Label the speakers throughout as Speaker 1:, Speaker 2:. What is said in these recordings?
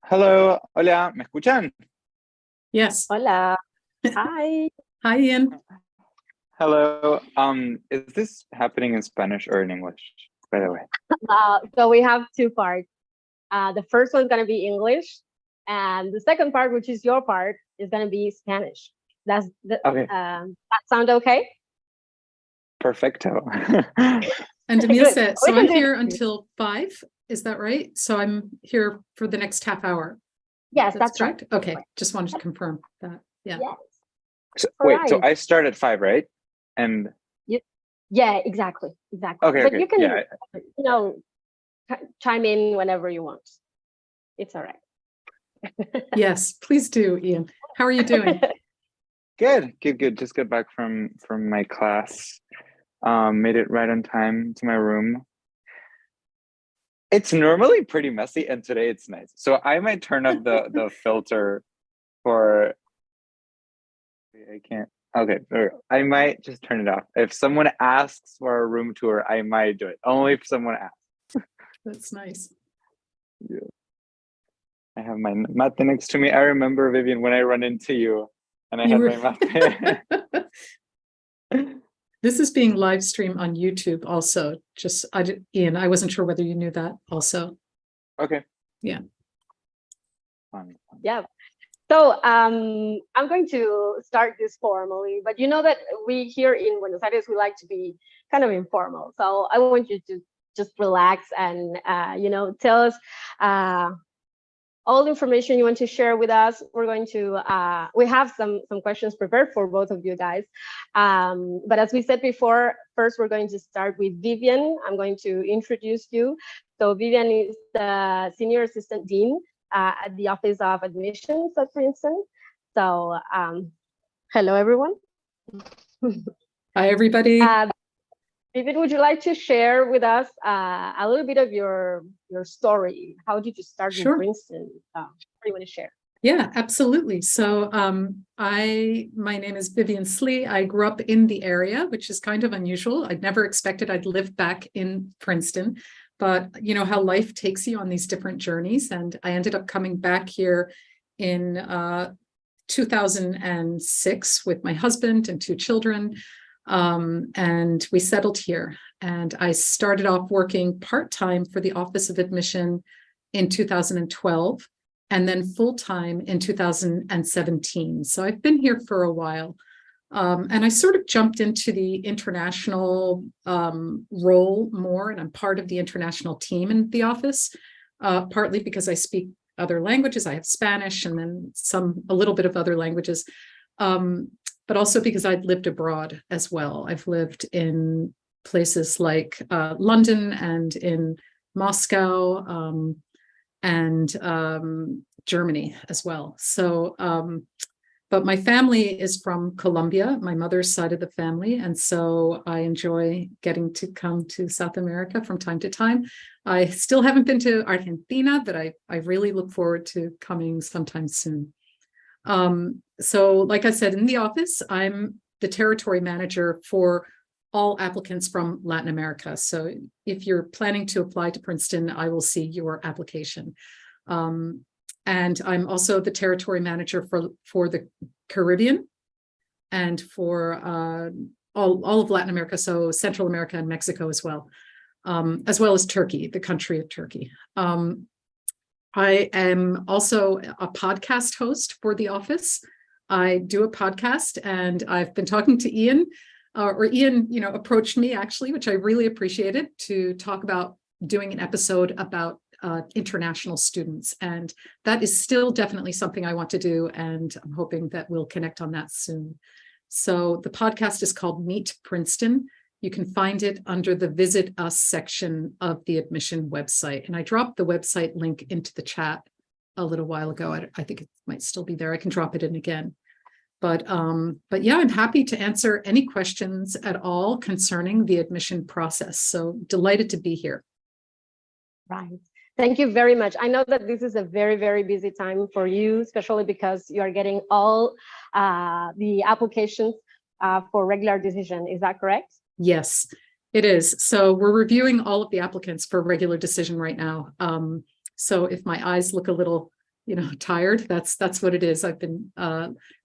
Speaker 1: Hello, hola, ¿me escuchan?
Speaker 2: Yes.
Speaker 3: Hola. Hi.
Speaker 2: Hi, Ian.
Speaker 1: Hello. Is this happening in Spanish or in English, by the way?
Speaker 3: So we have two parts. The first one's going to be English, and the second part, which is your part, is going to be Spanish.
Speaker 1: Okay.
Speaker 3: That sound okay?
Speaker 1: Perfecto.
Speaker 2: And Emil said, so
Speaker 3: We
Speaker 2: I'm
Speaker 3: can do
Speaker 2: here
Speaker 3: it.
Speaker 2: until 5. Is that right? So I'm here for the next half hour.
Speaker 3: Yes, that's
Speaker 2: correct.
Speaker 3: right.
Speaker 2: Okay. Just wanted to confirm that. Yeah.
Speaker 3: Yes.
Speaker 1: Wait, so
Speaker 3: Right.
Speaker 1: I start at 5, right? And
Speaker 3: Yeah, exactly.
Speaker 1: okay,
Speaker 3: But you can,
Speaker 1: yeah.
Speaker 3: chime in whenever you want. It's all right.
Speaker 2: Yes, please do, Ian. How are you doing?
Speaker 1: Good. Just got back from my class. Made it right on time to my room. It's normally pretty messy, and today it's nice. So I might turn up the filter for. I can't. Okay, I might just turn it off. If someone asks for a room tour, I might do it. Only if someone asks.
Speaker 2: That's nice.
Speaker 1: Yeah. I have my mate next to me. I remember, Vivian, when I run into you, and I had my mate.
Speaker 2: This is being live streamed on YouTube also. Ian, I wasn't sure whether you knew that also.
Speaker 1: Okay.
Speaker 2: Yeah.
Speaker 1: Fun.
Speaker 3: Yeah. So I'm going to start this formally, but you know that we here in Buenos Aires, we like to be kind of informal. So I want you to just relax and, tell us all the information you want to share with us. We're going to, we have some questions prepared for both of you guys. But as we said before, first we're going to start with Vivian. I'm going to introduce you. So Vivian is the Senior Assistant Dean at the Office of Admissions at Princeton. So hello, everyone.
Speaker 2: Hi, everybody.
Speaker 3: Vivian, would you like to share with us a little bit of your story? How did you start in Princeton? What do you want to share?
Speaker 2: Yeah, absolutely. So my name is Vivian Slee. I grew up in the area, which is kind of unusual. I'd never expected I'd live back in Princeton, but you know how life takes you on these different journeys. And I ended up coming back here in 2006 with my husband and 2 children. And we settled here. And I started off working part-time for the Office of Admission in 2012. And then full-time in 2017. So I've been here for a while. And I sort of jumped into the international role more, and I'm part of the international team in the office, partly because I speak other languages. I have Spanish and then a little bit of other languages, but also because I've lived abroad as well. I've lived in places like London and in Moscow, and Germany as well. So, but my family is from Colombia, my mother's side of the family. And so I enjoy getting to come to South America from time to time. I still haven't been to Argentina, but I really look forward to coming sometime soon. So like I said, in the office, I'm the territory manager for all applicants from Latin America. So if you're planning to apply to Princeton, I will see your application. And I'm also the territory manager for the Caribbean and for all of Latin America, so Central America and Mexico as well as Turkey, the country of Turkey. I am also a podcast host for the office. I do a podcast, and I've been talking to Ian, Ian, approached me actually, which I really appreciated, to talk about doing an episode about international students. And that is still definitely something I want to do. And I'm hoping that we'll connect on that soon. So the podcast is called Meet Princeton. You can find it under the Visit Us section of the admission website. And I dropped the website link into the chat a little while ago. I think it might still be there. I can drop it in again. But yeah, I'm happy to answer any questions at all concerning the admission process. So delighted to be here.
Speaker 3: Right. Thank you very much. I know that this is a very, very busy time for you, especially because you are getting all the applications for regular decision. Is that correct?
Speaker 2: Yes, it is. So we're reviewing all of the applicants for regular decision right now. So if my eyes look a little, tired. That's what it is. I've been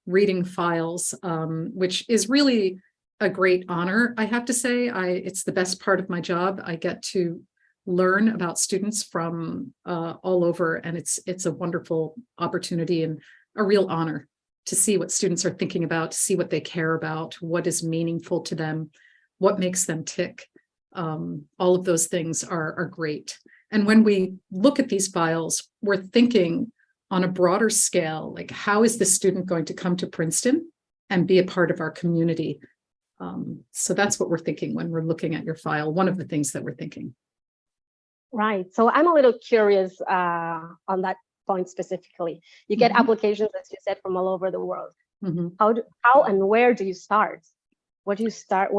Speaker 2: reading files, which is really a great honor, I have to say. It's the best part of my job. I get to learn about students from all over, and it's a wonderful opportunity and a real honor to see what students are thinking about, to see what they care about, what is meaningful to them, what makes them tick. All of those things are great. And when we look at these files, we're thinking on a broader scale, like, how is the student going to come to Princeton and be a part of our community? So that's what we're thinking when we're looking at your file, one of the things that we're thinking.
Speaker 3: Right. So I'm a little curious on that point specifically. You get applications, as you said, from all over the world. How and where do you start? Where do you start?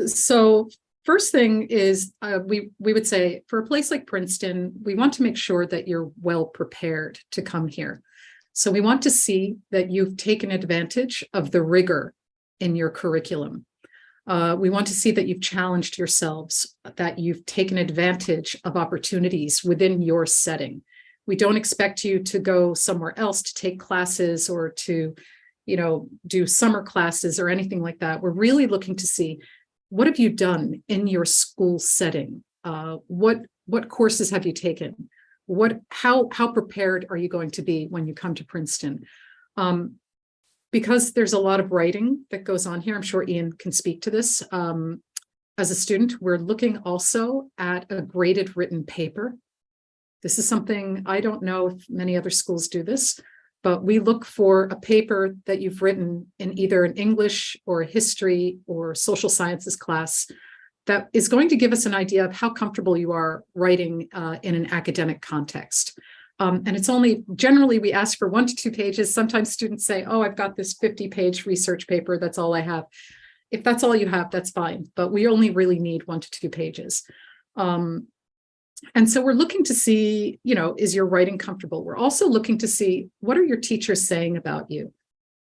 Speaker 2: So first thing is we would say, for a place like Princeton, we want to make sure that you're well prepared to come here. So we want to see that you've taken advantage of the rigor in your curriculum. We want to see that you've challenged yourselves, that you've taken advantage of opportunities within your setting. We don't expect you to go somewhere else to take classes or to, do summer classes or anything like that. We're really looking to see, what have you done in your school setting? What courses have you taken? How prepared are you going to be when you come to Princeton? Because there's a lot of writing that goes on here. I'm sure Ian can speak to this. As a student, we're looking also at a graded written paper. This is something, I don't know if many other schools do this, but we look for a paper that you've written in either an English or a history or social sciences class that is going to give us an idea of how comfortable you are writing in an academic context. And it's only, generally we ask for 1 to 2 pages. Sometimes students say, oh, I've got this 50-page research paper, that's all I have. If that's all you have, that's fine, but we only really need 1 to 2 pages. And so we're looking to see, is your writing comfortable? We're also looking to see, what are your teachers saying about you?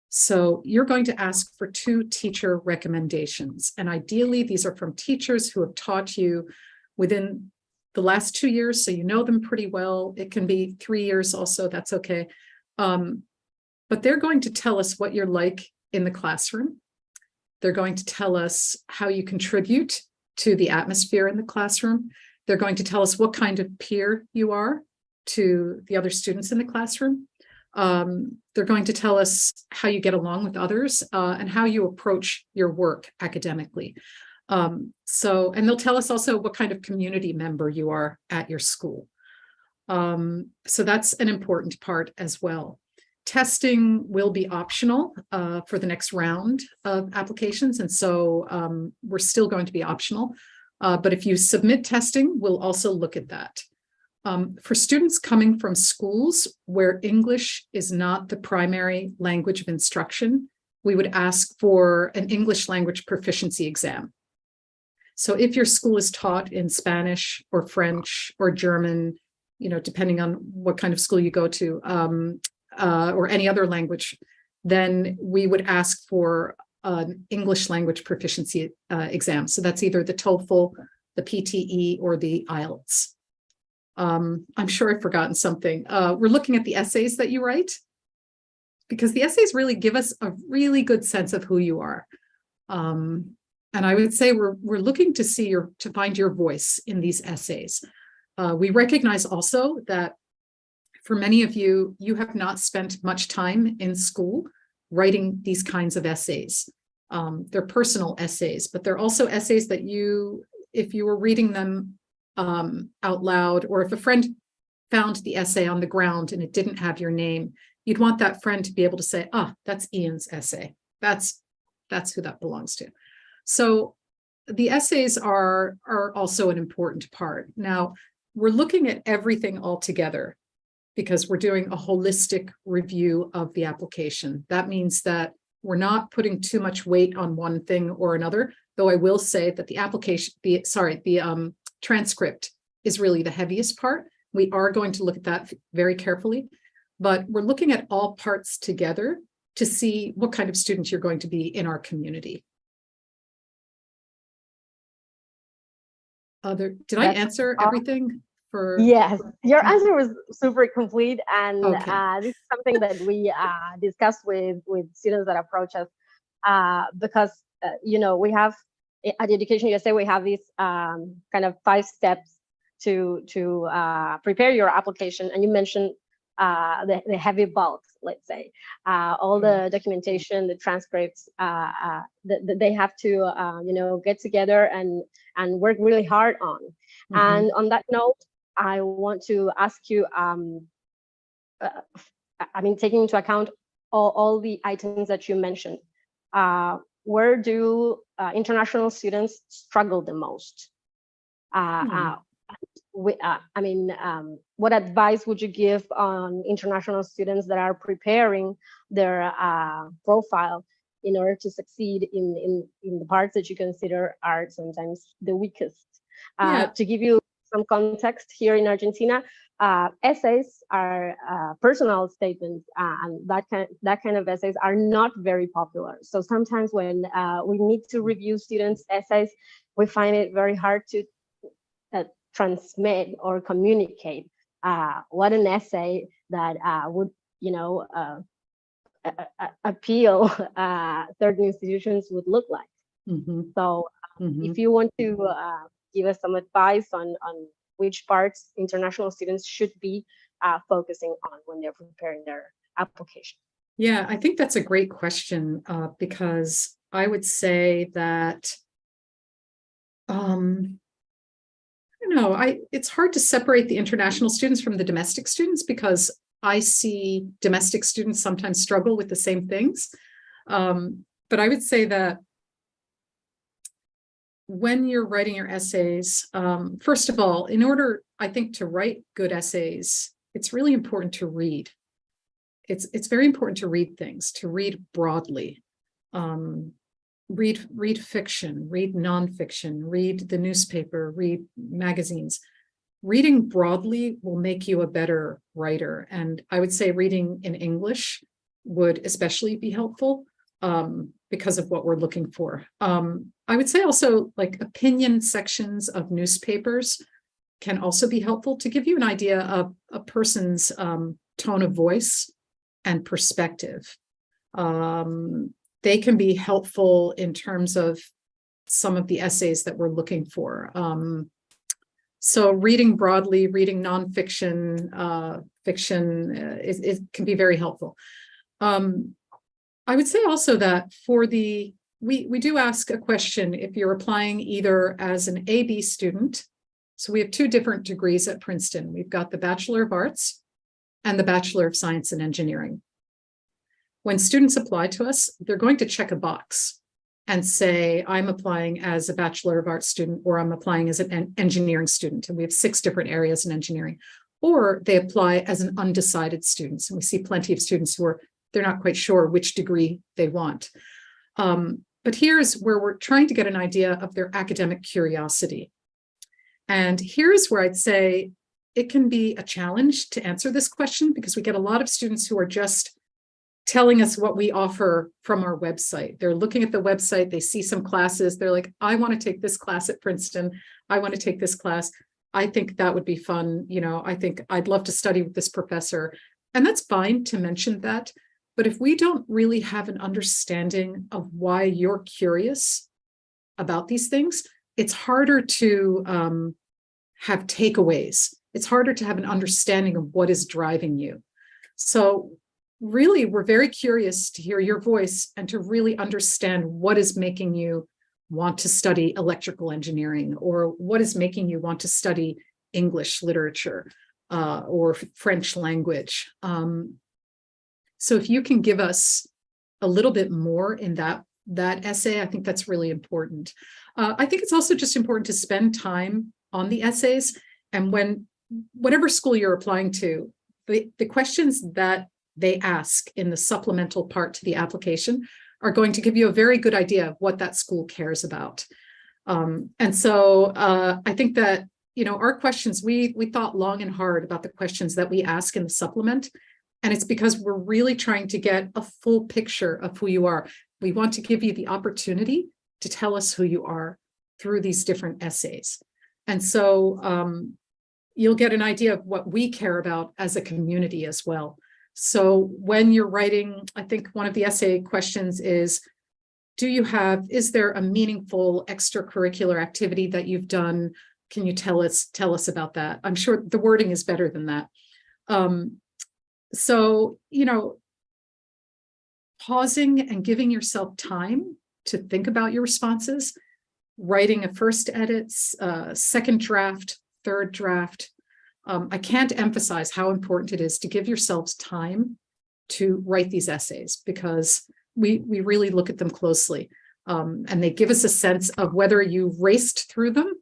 Speaker 2: So you're going to ask for 2 teacher recommendations. And ideally, these are from teachers who have taught you within the last 2 years, so you know them pretty well. It can be 3 years also, that's okay. But they're going to tell us what you're like in the classroom. They're going to tell us how you contribute to the atmosphere in the classroom. They're going to tell us what kind of peer you are to the other students in the classroom. They're going to tell us how you get along with others and how you approach your work academically. And they'll tell us also what kind of community member you are at your school. So that's an important part as well. Testing will be optional for the next round of applications. And so we're still going to be optional. But if you submit testing, we'll also look at that. For students coming from schools where English is not the primary language of instruction, we would ask for an English language proficiency exam. So if your school is taught in Spanish or French or German, depending on what kind of school you go to, or any other language, then we would ask for an English language proficiency exam. So that's either the TOEFL, the PTE, or the IELTS. I'm sure I've forgotten something. We're looking at the essays that you write, because the essays really give us a really good sense of who you are. And I would say we're looking to see to find your voice in these essays. We recognize also that for many of you, you have not spent much time in school writing these kinds of essays. They're personal essays, but they're also essays that if you were reading them out loud, or if a friend found the essay on the ground and it didn't have your name, you'd want that friend to be able to say, that's Ian's essay. That's who that belongs to. So the essays are also an important part. Now, we're looking at everything all together because we're doing a holistic review of the application. That means that we're not putting too much weight on one thing or another, though I will say that the transcript is really the heaviest part. We are going to look at that very carefully, but we're looking at all parts together to see what kind of student you're going to be in our community. Did I answer everything? for?
Speaker 3: Yes, your answer was super complete, and
Speaker 2: Okay.
Speaker 3: this is something that we discuss with students that approach us, because you know, we have at Education USA we have these kind of 5 steps to prepare your application, and you mentioned the heavy bulk, let's say, all the documentation, the transcripts, that they have to you know, get together and work really hard on. And on that note, I want to ask you, I mean, taking into account all the items that you mentioned, where do international students struggle the most? I mean, what advice would you give on international students that are preparing their profile in order to succeed in the parts that you consider are sometimes the weakest? To give you some context, here in Argentina, essays are personal statements, and that kind of essays are not very popular. So sometimes when we need to review students' essays, we find it very hard to transmit or communicate what an essay that would, you know, appeal certain institutions would look like. So if you want to give us some advice on which parts international students should be focusing on when they're preparing their application.
Speaker 2: Yeah, I think that's a great question, because I would say that I don't know, it's hard to separate the international students from the domestic students, because I see domestic students sometimes struggle with the same things. But I would say that when you're writing your essays, first of all, in order, I think, to write good essays, it's really important to read. It's very important to read things, to read broadly. Read fiction, read nonfiction, read the newspaper, read magazines. Reading broadly will make you a better writer. And I would say reading in English would especially be helpful, because of what we're looking for. I would say also, like, opinion sections of newspapers can also be helpful to give you an idea of a person's tone of voice and perspective. They can be helpful in terms of some of the essays that we're looking for. So reading broadly, reading nonfiction, fiction, it can be very helpful. I would say also that we do ask a question if you're applying either as an AB student. So we have 2 different degrees at Princeton. We've got the Bachelor of Arts and the Bachelor of Science and Engineering. When students apply to us, they're going to check a box and say, I'm applying as a Bachelor of Arts student, or I'm applying as an engineering student. And we have 6 different areas in engineering. Or they apply as an undecided student. And we see plenty of students who they're not quite sure which degree they want. But here's where we're trying to get an idea of their academic curiosity. And here's where I'd say it can be a challenge to answer this question, because we get a lot of students who are just telling us what we offer from our website. They're looking at the website, they see some classes, they're like, I want to take this class at Princeton. I want to take this class. I think that would be fun. You know, I think I'd love to study with this professor. And that's fine to mention that. But if we don't really have an understanding of why you're curious about these things, it's harder to have takeaways. It's harder to have an understanding of what is driving you. So really, we're very curious to hear your voice and to really understand what is making you want to study electrical engineering, or what is making you want to study English literature or French language. So if you can give us a little bit more in that essay, I think that's really important. I think it's also just important to spend time on the essays. And whatever school you're applying to, the questions that they ask in the supplemental part to the application are going to give you a very good idea of what that school cares about. And so I think that, you know, our questions, we thought long and hard about the questions that we ask in the supplement. And it's because we're really trying to get a full picture of who you are. We want to give you the opportunity to tell us who you are through these different essays. And so you'll get an idea of what we care about as a community as well. So when you're writing, I think one of the essay questions is, is there a meaningful extracurricular activity that you've done? Can you tell us about that? I'm sure the wording is better than that. So, pausing and giving yourself time to think about your responses, writing a first edit, second draft, third draft. I can't emphasize how important it is to give yourselves time to write these essays, because we really look at them closely, and they give us a sense of whether you raced through them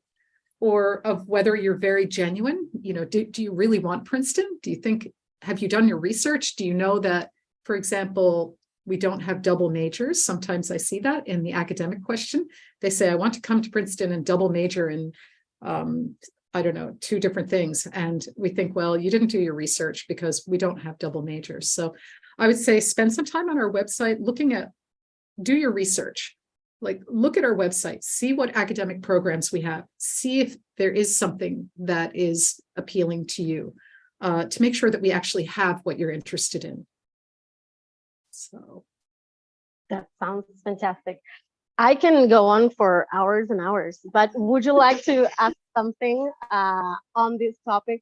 Speaker 2: or of whether you're very genuine. Do you really want Princeton? Have you done your research? Do you know that, for example, we don't have double majors? Sometimes I see that in the academic question. They say, I want to come to Princeton and double major in, I don't know, 2 different things. And we think, well, you didn't do your research because we don't have double majors. So I would say spend some time on our website do your research. Like, look at our website, see what academic programs we have, see if there is something that is appealing to you, to make sure that we actually have what you're interested in. So
Speaker 3: that sounds fantastic. I can go on for hours and hours, but would you like to ask something on this topic?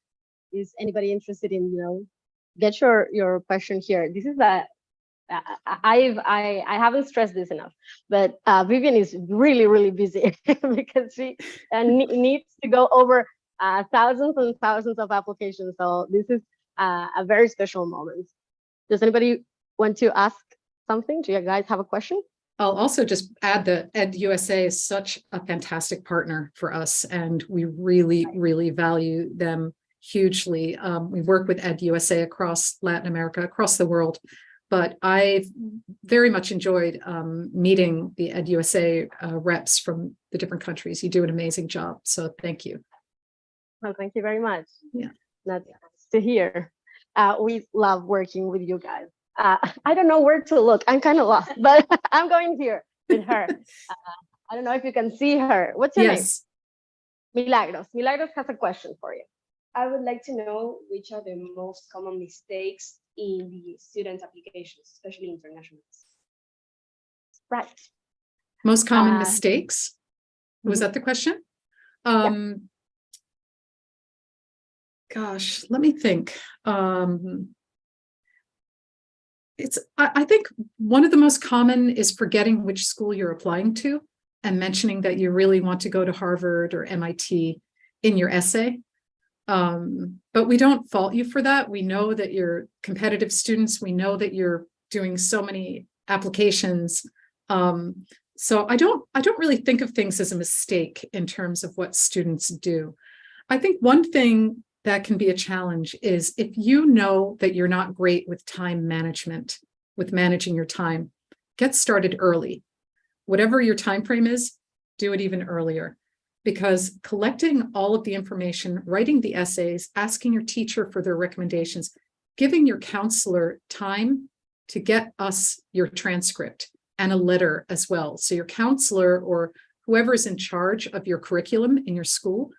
Speaker 3: Is anybody interested in, get your question here? This is I haven't stressed this enough, but Vivian is really, really busy because she needs to go over thousands and thousands of applications. So this is a very special moment. Does anybody want to ask something? Do you guys have a question?
Speaker 2: I'll also just add that EducationUSA is such a fantastic partner for us, and we really, really value them hugely. We work with EducationUSA across Latin America, across the world, but I've very much enjoyed meeting the EducationUSA reps from the different countries. You do an amazing job, so thank you.
Speaker 3: Well, thank you very much.
Speaker 2: Yeah,
Speaker 3: that's to hear. We love working with you guys. I don't know where to look. I'm kind of lost, but I'm going here with her. I don't know if you can see her. What's your name? Milagros. Milagros has a question for you.
Speaker 4: I would like to know which are the most common mistakes in the student applications, especially international.
Speaker 3: Right.
Speaker 2: Most common mistakes? Was that the question?
Speaker 3: Yeah.
Speaker 2: Gosh, let me think. I think one of the most common is forgetting which school you're applying to and mentioning that you really want to go to Harvard or MIT in your essay. But we don't fault you for that. We know that you're competitive students. We know that you're doing so many applications. So I don't really think of things as a mistake in terms of what students do. I think one thing that can be a challenge is if you know that you're not great with time management, with managing your time, get started early. Whatever your time frame is, do it even earlier, because collecting all of the information, writing the essays, asking your teacher for their recommendations, giving your counselor time to get us your transcript and a letter as well. So your counselor or whoever is in charge of your curriculum in your school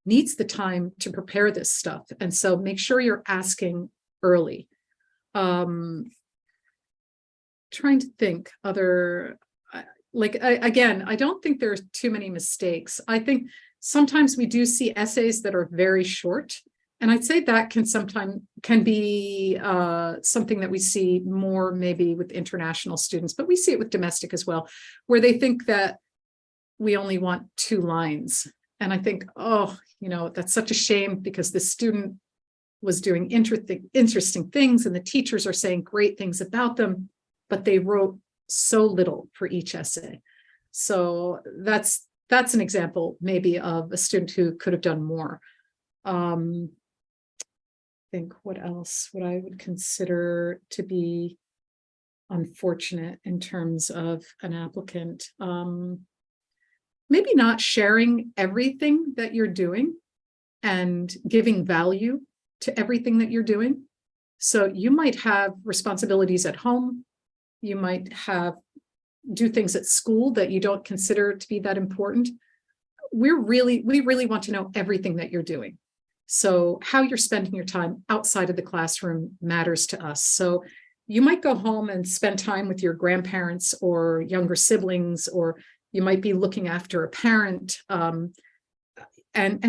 Speaker 2: needs the time to prepare this stuff. And so make sure you're asking early. Trying to think again, I don't think there's too many mistakes. I think sometimes we do see essays that are very short. And I'd say that can be something that we see more maybe with international students, but we see it with domestic as well, where they think that we only want 2 lines. And I think, that's such a shame, because the student was doing interesting things and the teachers are saying great things about them, but they wrote so little for each essay. So that's an example maybe of a student who could have done more. I think what else would I would consider to be unfortunate in terms of an applicant? Maybe not sharing everything that you're doing and giving value to everything that you're doing. So you might have responsibilities at home. You might do things at school that you don't consider to be that important. We really want to know everything that you're doing. So how you're spending your time outside of the classroom matters to us. So you might go home and spend time with your grandparents or younger siblings, or you might be looking after a parent. And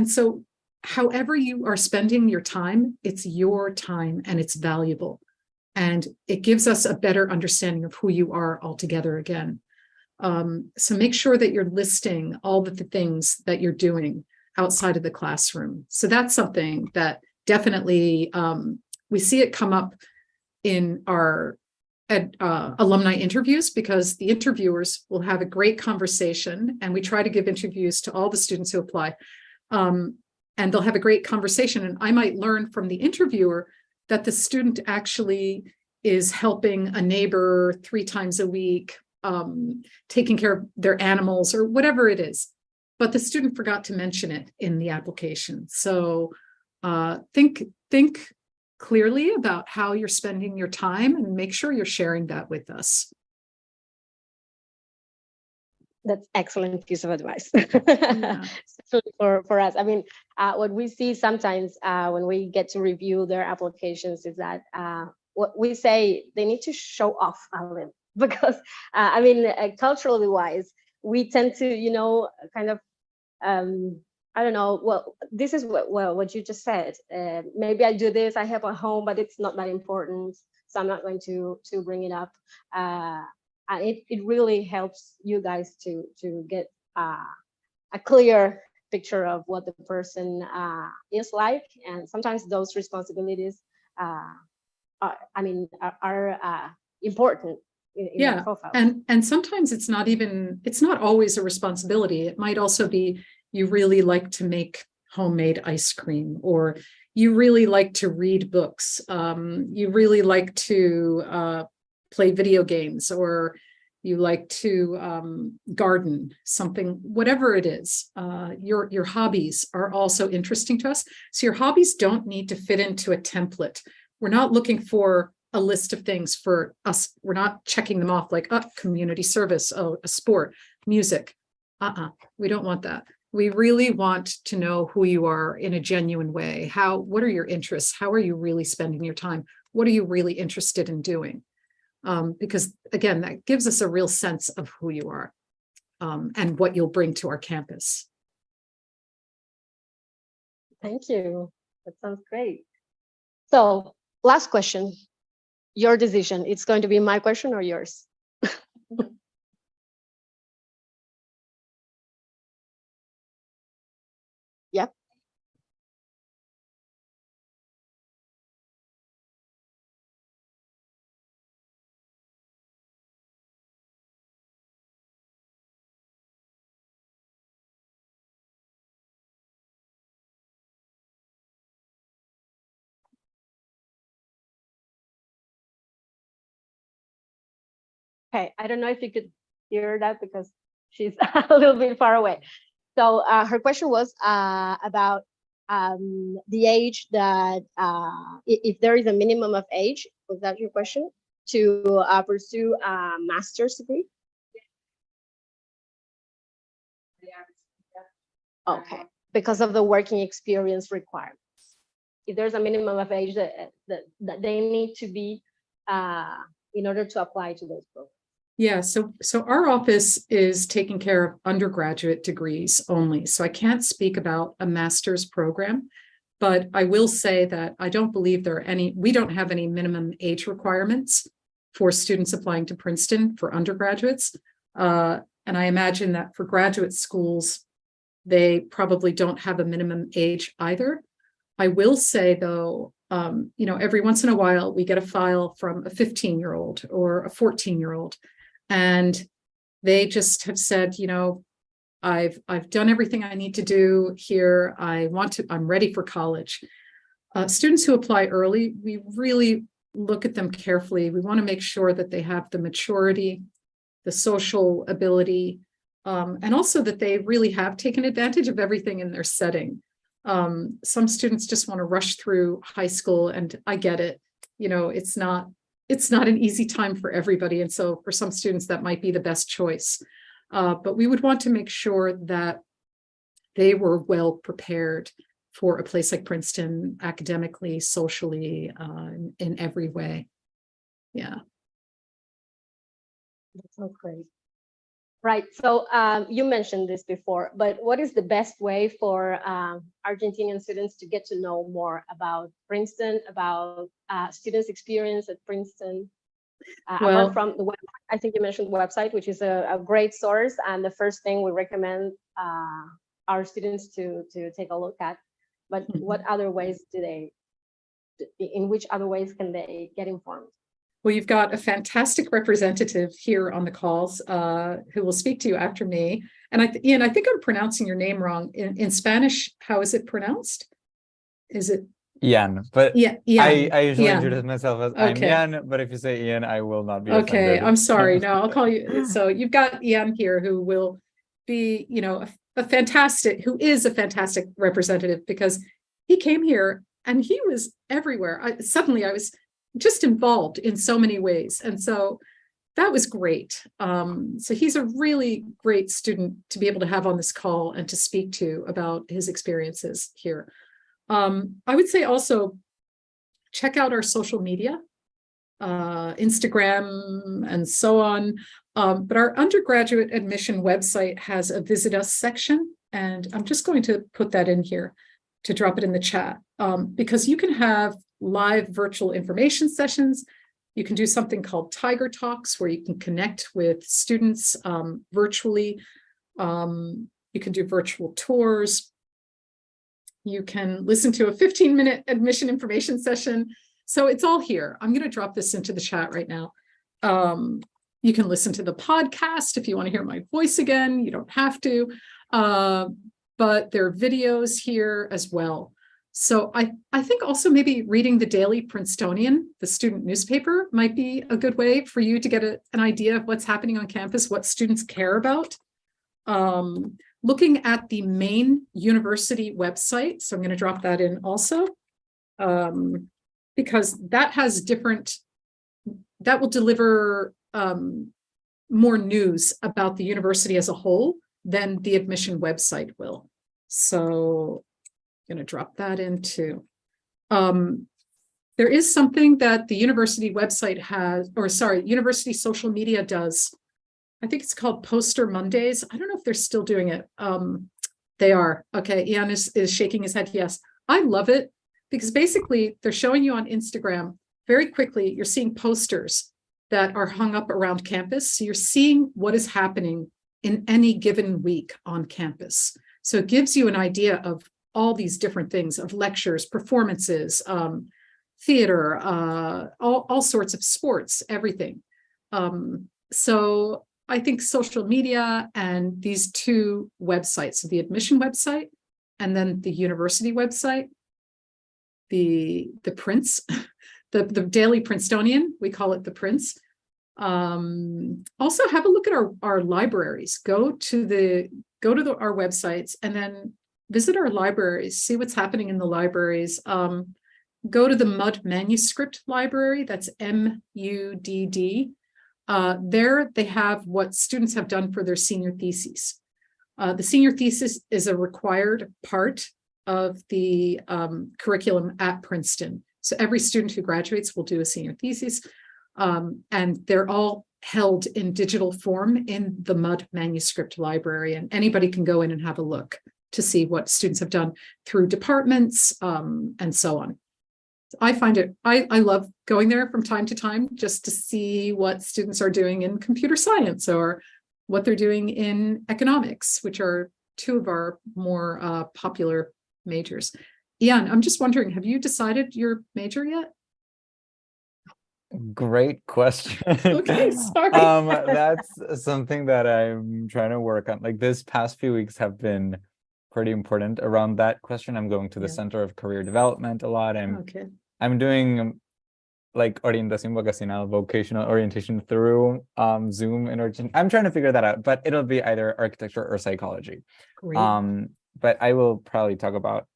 Speaker 2: so however you are spending your time, it's your time and it's valuable. And it gives us a better understanding of who you are altogether again. So make sure that you're listing all the things that you're doing outside of the classroom. So that's something that definitely we see it come up in our alumni interviews, because the interviewers will have a great conversation, and we try to give interviews to all the students who apply. And they'll have a great conversation, and I might learn from the interviewer that the student actually is helping a neighbor 3 times a week, taking care of their animals or whatever it is. But the student forgot to mention it in the application. So think clearly about how you're spending your time and make sure you're sharing that with us.
Speaker 3: That's excellent piece of advice.
Speaker 2: Yeah.
Speaker 3: Especially for us. I mean, what we see sometimes when we get to review their applications is that what we say, they need to show off a little, because I mean, culturally wise, we tend to, kind of, I don't know, well, this is what you just said. Maybe I do this, I have a home, but it's not that important, so I'm not going to bring it up. And it really helps you guys to get a clear picture of what the person is like, and sometimes those responsibilities are important in the profile.
Speaker 2: And sometimes it's not always a responsibility. It might also be you really like to make homemade ice cream, or you really like to read books, you really like to play video games, or you like to garden, something, whatever it is. Your hobbies are also interesting to us. So your hobbies don't need to fit into a template. We're not looking for a list of things for us. We're not checking them off like, community service, a sport, music. We don't want that. We really want to know who you are in a genuine way. What are your interests? How are you really spending your time? What are you really interested in doing? Because again, that gives us a real sense of who you are and what you'll bring to our campus.
Speaker 3: Thank you. That sounds great. So last question, your decision. It's going to be my question or yours? Yeah. Okay, I don't know if you could hear that because she's a little bit far away. So her question was about the age that, if there is a minimum of age, was that your question, to pursue a master's degree? Okay, because of the working experience requirements. If there's a minimum of age that they need to be in order to apply to those programs.
Speaker 2: Yeah, so our office is taking care of undergraduate degrees only. So I can't speak about a master's program, but I will say that I don't believe we don't have any minimum age requirements for students applying to Princeton for undergraduates. And I imagine that for graduate schools, they probably don't have a minimum age either. I will say though, every once in a while we get a file from a 15-year-old or a 14-year-old. And they just have said, I've done everything I need to do here. I'm ready for college. Students who apply early, we really look at them carefully. We want to make sure that they have the maturity, the social ability, and also that they really have taken advantage of everything in their setting. Some students just want to rush through high school, and I get it. It's not an easy time for everybody. And so for some students, that might be the best choice. But we would want to make sure that they were well prepared for a place like Princeton, academically, socially, in every way. Yeah.
Speaker 3: That sounds great. Right. So you mentioned this before, but what is the best way for Argentinian students to get to know more about Princeton, about students' experience at Princeton?
Speaker 2: Well,
Speaker 3: apart from the web, I think you mentioned the website, which is a great source, and the first thing we recommend our students to take a look at. But what other ways in which other ways can they get informed?
Speaker 2: well, you've got a fantastic representative here on the calls who will speak to you after me. And Ian, I think I'm pronouncing your name wrong. In Spanish, how is it pronounced? Is it?
Speaker 1: Ian, but
Speaker 2: Yeah,
Speaker 1: I usually
Speaker 2: Ian.
Speaker 1: introduce myself as I'm
Speaker 2: Okay.
Speaker 1: Ian, but if you say Ian, I will not be
Speaker 2: Okay,
Speaker 1: offended.
Speaker 2: I'm sorry. No, I'll call you. So you've got Ian here who will be, a fantastic, who is a fantastic representative because he came here and he was everywhere. Suddenly I was just involved in so many ways. And so that was great. So he's a really great student to be able to have on this call and to speak to about his experiences here. I would say also check out our social media, Instagram and so on. But our undergraduate admission website has a Visit Us section, and I'm just going to put that in here to drop it in the chat, because you can have live virtual information sessions. You can do something called Tiger Talks, where you can connect with students virtually. You can do virtual tours. You can listen to a 15-minute admission information session. So it's all here. I'm going to drop this into the chat right now. You can listen to the podcast if you want to hear my voice again. You don't have to. But there are videos here as well. So I think also maybe reading the Daily Princetonian, the student newspaper, might be a good way for you to get an idea of what's happening on campus, what students care about. Looking at the main university website. So I'm going to drop that in also, because that has that will deliver more news about the university as a whole than the admission website will. So I'm going to drop that in too. There is something that the university website has, or sorry, university social media does. I think it's called Poster Mondays. I don't know if they're still doing it. They are. Okay, Ian is shaking his head. Yes, I love it because basically they're showing you on Instagram very quickly. You're seeing posters that are hung up around campus. So you're seeing what is happening in any given week on campus. So it gives you an idea of all these different things, of lectures, performances, theater, all sorts of sports, everything. So I think social media and these two websites, so the admission website and then the university website, the Prince, the Daily Princetonian, we call it the Prince. Also have a look at our libraries. Go to our websites and then visit our libraries, see what's happening in the libraries. Go to the Mudd Manuscript Library, that's MUDD. There they have what students have done for their senior theses. The senior thesis is a required part of the curriculum at Princeton. So every student who graduates will do a senior thesis, and they're all held in digital form in the Mudd Manuscript Library, and anybody can go in and have a look to see what students have done through departments and so on. I find it, I love going there from time to time just to see what students are doing in computer science or what they're doing in economics, which are two of our more popular majors. Ian, I'm just wondering, have you decided your major yet?
Speaker 1: Great question.
Speaker 2: Okay, sorry.
Speaker 1: That's something that I'm trying to work on. Like this past few weeks have been pretty important around that question. I'm going to the Center of Career Development a lot. I'm doing like orientación vocacional, vocational orientation through Zoom in Argentina. I'm trying to figure that out, but it'll be either architecture or psychology.
Speaker 2: Great.
Speaker 1: But I will probably talk about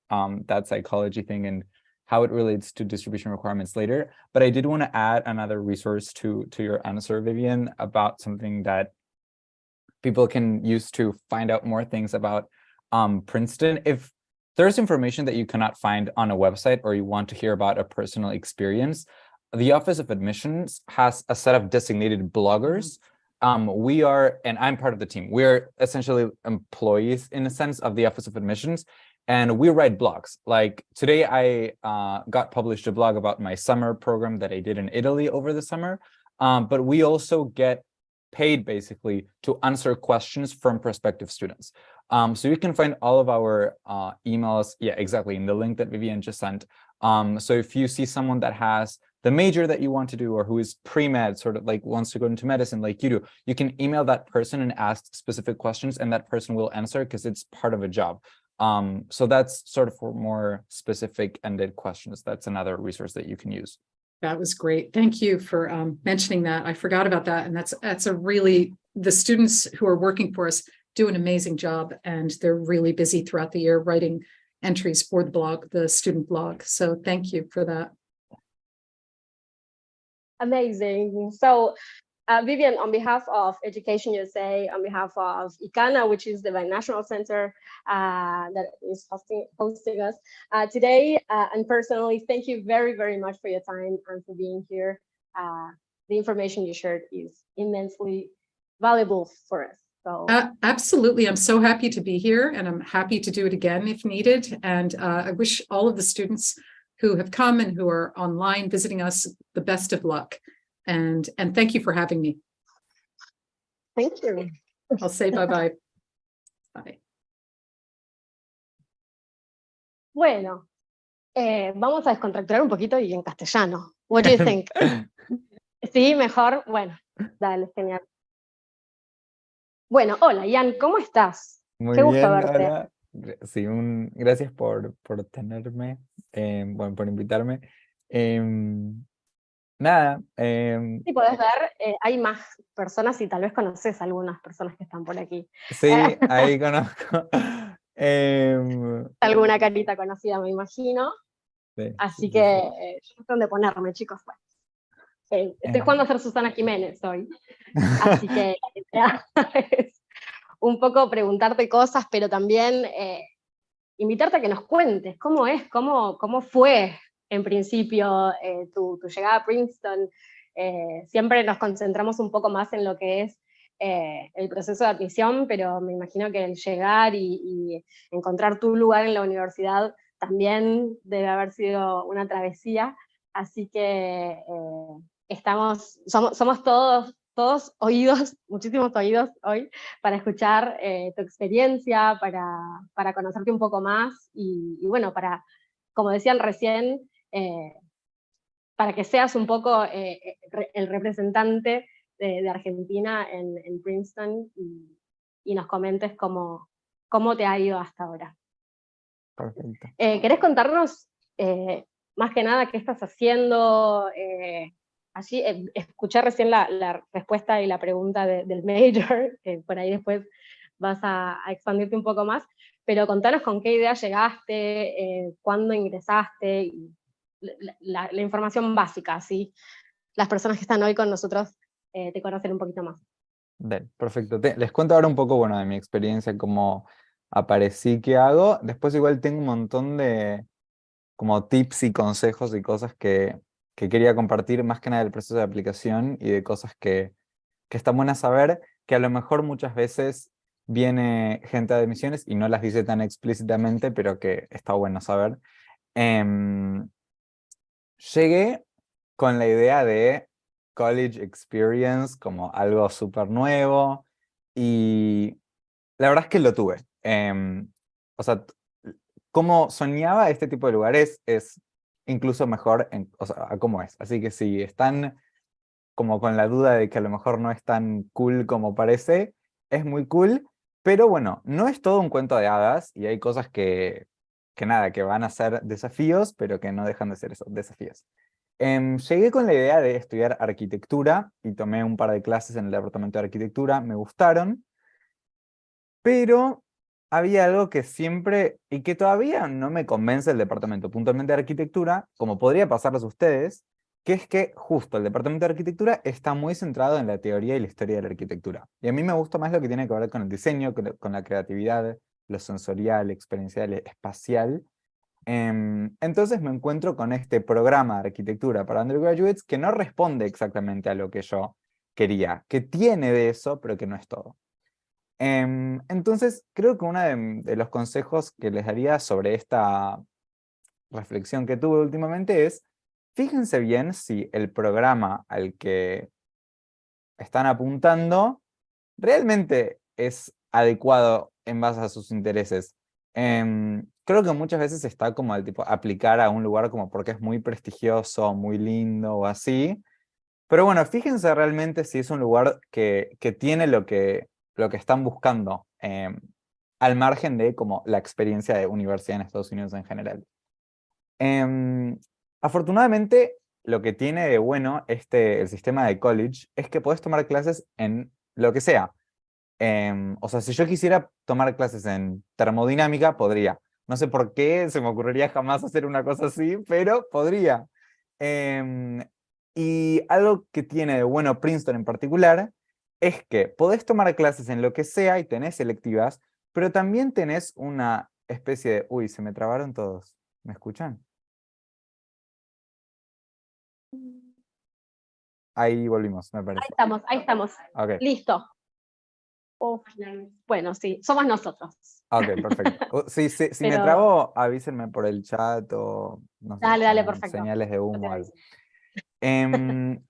Speaker 1: that psychology thing and how it relates to distribution requirements later. But I did want to add another resource to your answer, Vivian, about something that people can use to find out more things about Princeton. If there's information that you cannot find on a website or you want to hear about a personal experience, the Office of Admissions has a set of designated bloggers. We are, and I'm part of the team, we're essentially employees in a sense of the Office of Admissions, and we write blogs. Like today I got published a blog about my summer program that I did in Italy over the summer, but we also get paid basically to answer questions from prospective students. So you can find all of our emails, yeah, exactly, in the link that Vivian just sent. So if you see someone that has the major that you want to do, or who is pre-med, sort of like wants to go into medicine like you do, you can email that person and ask specific questions, and that person will answer because it's part of a job. So that's sort of for more specific ended questions. That's another resource that you can use.
Speaker 2: That was great. Thank you for mentioning that. I forgot about that. And that's a really, the students who are working for us do an amazing job, and they're really busy throughout the year writing entries for the blog, the student blog. So thank you for that.
Speaker 3: Amazing. So Vivian, on behalf of Education USA, on behalf of ICANA, which is the binational center that is hosting us today, and personally, thank you very, very much for your time and for being here. The information you shared is immensely valuable for us. So
Speaker 2: absolutely. I'm so happy to be here, and I'm happy to do it again if needed. And I wish all of the students who have come and who are online visiting us the best of luck. And thank you for having me.
Speaker 3: Thank you.
Speaker 2: I'll say bye-bye. Bye.
Speaker 3: Bueno, vamos a descontracturar un poquito y en castellano. What do you think? Sí, mejor. Bueno, dale, genial. Bueno, hola, Ian, ¿cómo estás?
Speaker 1: Muy
Speaker 3: Qué gusto
Speaker 1: bien,
Speaker 3: verte.
Speaker 1: hola. Sí, gracias por tenerme, bueno, por invitarme. Nada.
Speaker 3: Sí, podés ver, hay más personas y tal vez conoces a algunas personas que están por aquí.
Speaker 1: Sí, ahí conozco.
Speaker 3: Alguna carita conocida, me imagino.
Speaker 1: Sí,
Speaker 3: Así
Speaker 1: sí,
Speaker 3: que
Speaker 1: sí.
Speaker 3: yo no sé dónde ponerme, chicos. Bueno, estoy jugando a ser Susana Jiménez hoy. Así que es un poco preguntarte cosas, pero también invitarte a que nos cuentes cómo es, cómo fue en principio tu llegada a Princeton. Siempre nos concentramos un poco más en lo que es el proceso de admisión, pero me imagino que el llegar y encontrar tu lugar en la universidad también debe haber sido una travesía. Así que somos todos oídos, muchísimos oídos hoy, para escuchar tu experiencia, para conocerte un poco más y bueno, para, como decían recién, para que seas un poco el representante de Argentina en Princeton y nos comentes cómo te ha ido hasta ahora.
Speaker 1: Perfecto.
Speaker 3: ¿Querés contarnos más que nada qué estás haciendo? Allí escuché recién la respuesta y la pregunta del major, que por ahí después vas a expandirte un poco más, pero contanos con qué idea llegaste, cuándo ingresaste, y la información básica, ¿sí? Las personas que están hoy con nosotros te conocen un poquito más.
Speaker 1: Bien, perfecto. Les cuento ahora un poco, bueno, de mi experiencia, cómo aparecí, qué hago. Después igual tengo un montón de como tips y consejos y cosas que quería compartir, más que nada del proceso de aplicación y de cosas que están buenas saber, que a lo mejor muchas veces viene gente de admisiones y no las dice tan explícitamente, pero que está bueno saber. Llegué con la idea de college experience como algo súper nuevo y la verdad es que lo tuve. O sea, como soñaba este tipo de lugares es incluso mejor o sea, a cómo es. Así que si están como con la duda de que a lo mejor no es tan cool como parece, es muy cool, pero bueno, no es todo un cuento de hadas y hay cosas que nada, que van a ser desafíos, pero que no dejan de ser esos desafíos. Llegué con la idea de estudiar arquitectura y tomé un par de clases en el departamento de arquitectura, me gustaron, pero había algo que siempre, y que todavía no me convence el departamento puntualmente de arquitectura, como podría pasarles a ustedes, que es que justo el departamento de arquitectura está muy centrado en la teoría y la historia de la arquitectura. Y a mí me gusta más lo que tiene que ver con el diseño, con la creatividad, lo sensorial, experiencial, espacial. Entonces me encuentro con este programa de arquitectura para undergraduates que no responde exactamente a lo que yo quería, que tiene de eso, pero que no es todo. Entonces, creo que uno de los consejos que les daría sobre esta reflexión que tuve últimamente es, fíjense bien si el programa al que están apuntando realmente es adecuado en base a sus intereses. Creo que muchas veces está como el tipo aplicar a un lugar como porque es muy prestigioso, muy lindo o así. Pero bueno, fíjense realmente si es un lugar que tiene lo que están buscando, al margen de como la experiencia de universidad en Estados Unidos en general. Afortunadamente, lo que tiene de bueno el sistema de college es que podés tomar clases en lo que sea. O sea, si yo quisiera tomar clases en termodinámica, podría. No sé por qué se me ocurriría jamás hacer una cosa así, pero podría. Em, y algo que tiene de bueno Princeton en particular es que podés tomar clases en lo que sea y tenés selectivas, pero también tenés una especie de... Uy, se me trabaron todos. ¿Me escuchan? Ahí volvimos, me
Speaker 3: Ahí
Speaker 1: parece.
Speaker 3: estamos, ahí estamos.
Speaker 1: Ok,
Speaker 3: Listo. Uf, bueno, sí, somos nosotros.
Speaker 1: ok, perfecto. Si me
Speaker 3: Pero
Speaker 1: trabo, avísenme por el chat o no sé,
Speaker 3: dale,
Speaker 1: con
Speaker 3: perfecto.
Speaker 1: señales de
Speaker 3: Yo
Speaker 1: humo
Speaker 3: te
Speaker 1: o algo.
Speaker 3: aviso.
Speaker 1: Em,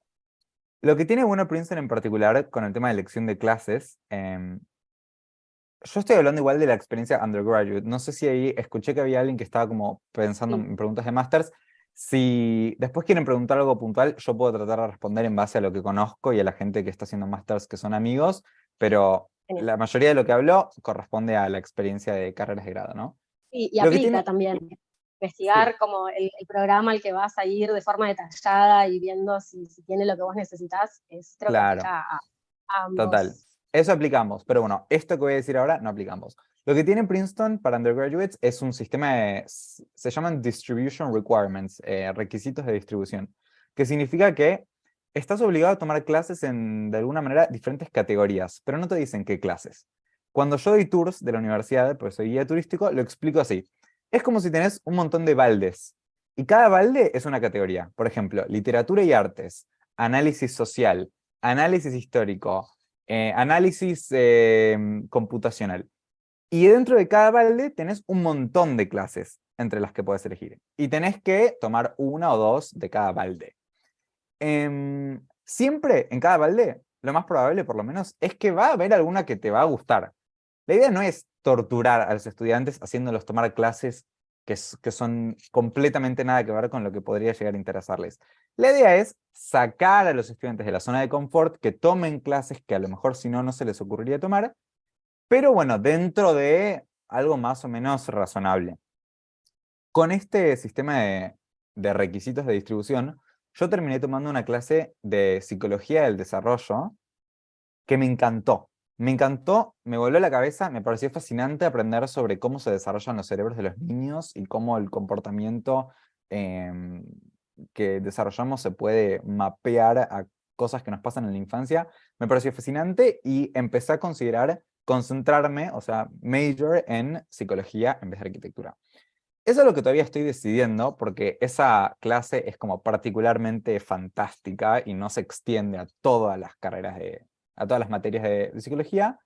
Speaker 1: lo que tiene bueno Princeton en particular con el tema de elección de clases, yo estoy hablando igual de la experiencia undergraduate. No sé si ahí escuché que había alguien que estaba como pensando
Speaker 3: Sí.
Speaker 1: en preguntas de másters. Si después quieren preguntar algo puntual, yo puedo tratar de responder en base a lo que conozco y a la gente que está haciendo másters que son amigos, pero
Speaker 3: Genial.
Speaker 1: la mayoría de lo que habló corresponde a la experiencia de carreras de grado, ¿no?
Speaker 3: Y
Speaker 1: Lo que
Speaker 3: aplica
Speaker 1: tiene...
Speaker 3: también.
Speaker 1: Sí,
Speaker 3: Investigar como el programa al que vas a ir de forma detallada y viendo si tiene lo que vos necesitas, creo que
Speaker 1: claro.
Speaker 3: aplica a
Speaker 1: Total.
Speaker 3: ambos.
Speaker 1: Eso aplicamos, pero bueno, esto que voy a decir ahora no aplicamos. Lo que tiene Princeton para undergraduates es un sistema se llaman distribution requirements, requisitos de distribución, que significa que estás obligado a tomar clases en, de alguna manera, diferentes categorías, pero no te dicen qué clases. Cuando yo doy tours de la universidad, pues soy guía turístico, lo explico así. Es como si tenés un montón de baldes, y cada balde es una categoría. Por ejemplo, literatura y artes, análisis social, análisis histórico, análisis computacional. Y dentro de cada balde tenés un montón de clases entre las que puedes elegir. Y tenés que tomar una o dos de cada balde. Siempre en cada balde, lo más probable por lo menos, es que va a haber alguna que te va a gustar. La idea no es torturar a los estudiantes haciéndolos tomar clases que son completamente nada que ver con lo que podría llegar a interesarles. La idea es sacar a los estudiantes de la zona de confort, que tomen clases que a lo mejor si no, no se les ocurriría tomar, pero bueno, dentro de algo más o menos razonable. Con este sistema de requisitos de distribución, yo terminé tomando una clase de psicología del desarrollo que me encantó. Me encantó, me voló la cabeza, me pareció fascinante aprender sobre cómo se desarrollan los cerebros de los niños y cómo el comportamiento em, que desarrollamos se puede mapear a cosas que nos pasan en la infancia. Me pareció fascinante y empecé a considerar concentrarme, o sea, major en psicología en vez de arquitectura. Eso es lo que todavía estoy decidiendo, porque esa clase es como particularmente fantástica y no se extiende a todas las carreras a todas las materias de psicología,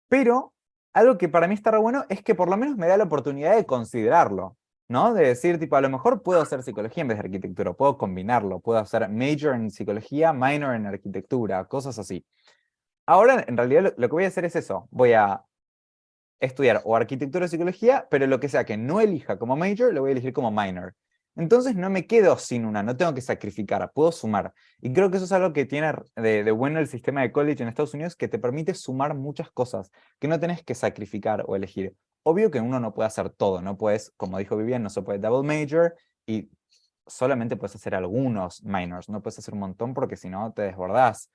Speaker 1: pero algo que para mí está re bueno es que por lo menos me da la oportunidad de considerarlo, ¿no? De decir, tipo, a lo mejor puedo hacer psicología en vez de arquitectura, puedo combinarlo, puedo hacer major en psicología, minor en arquitectura, cosas así. Ahora, en realidad, lo que voy a hacer es eso, voy a estudiar o arquitectura o psicología, pero lo que sea que no elija como major, lo voy a elegir como minor. Entonces no me quedo sin una, no tengo que sacrificar, puedo sumar. Y creo que eso es algo que tiene de bueno el sistema de college en Estados Unidos, que te permite sumar muchas cosas, que no tenés que sacrificar o elegir. Obvio que uno no puede hacer todo, no puedes, como dijo Vivian, no se puede double major y solamente puedes hacer algunos minors, no puedes hacer un montón porque si no te desbordás.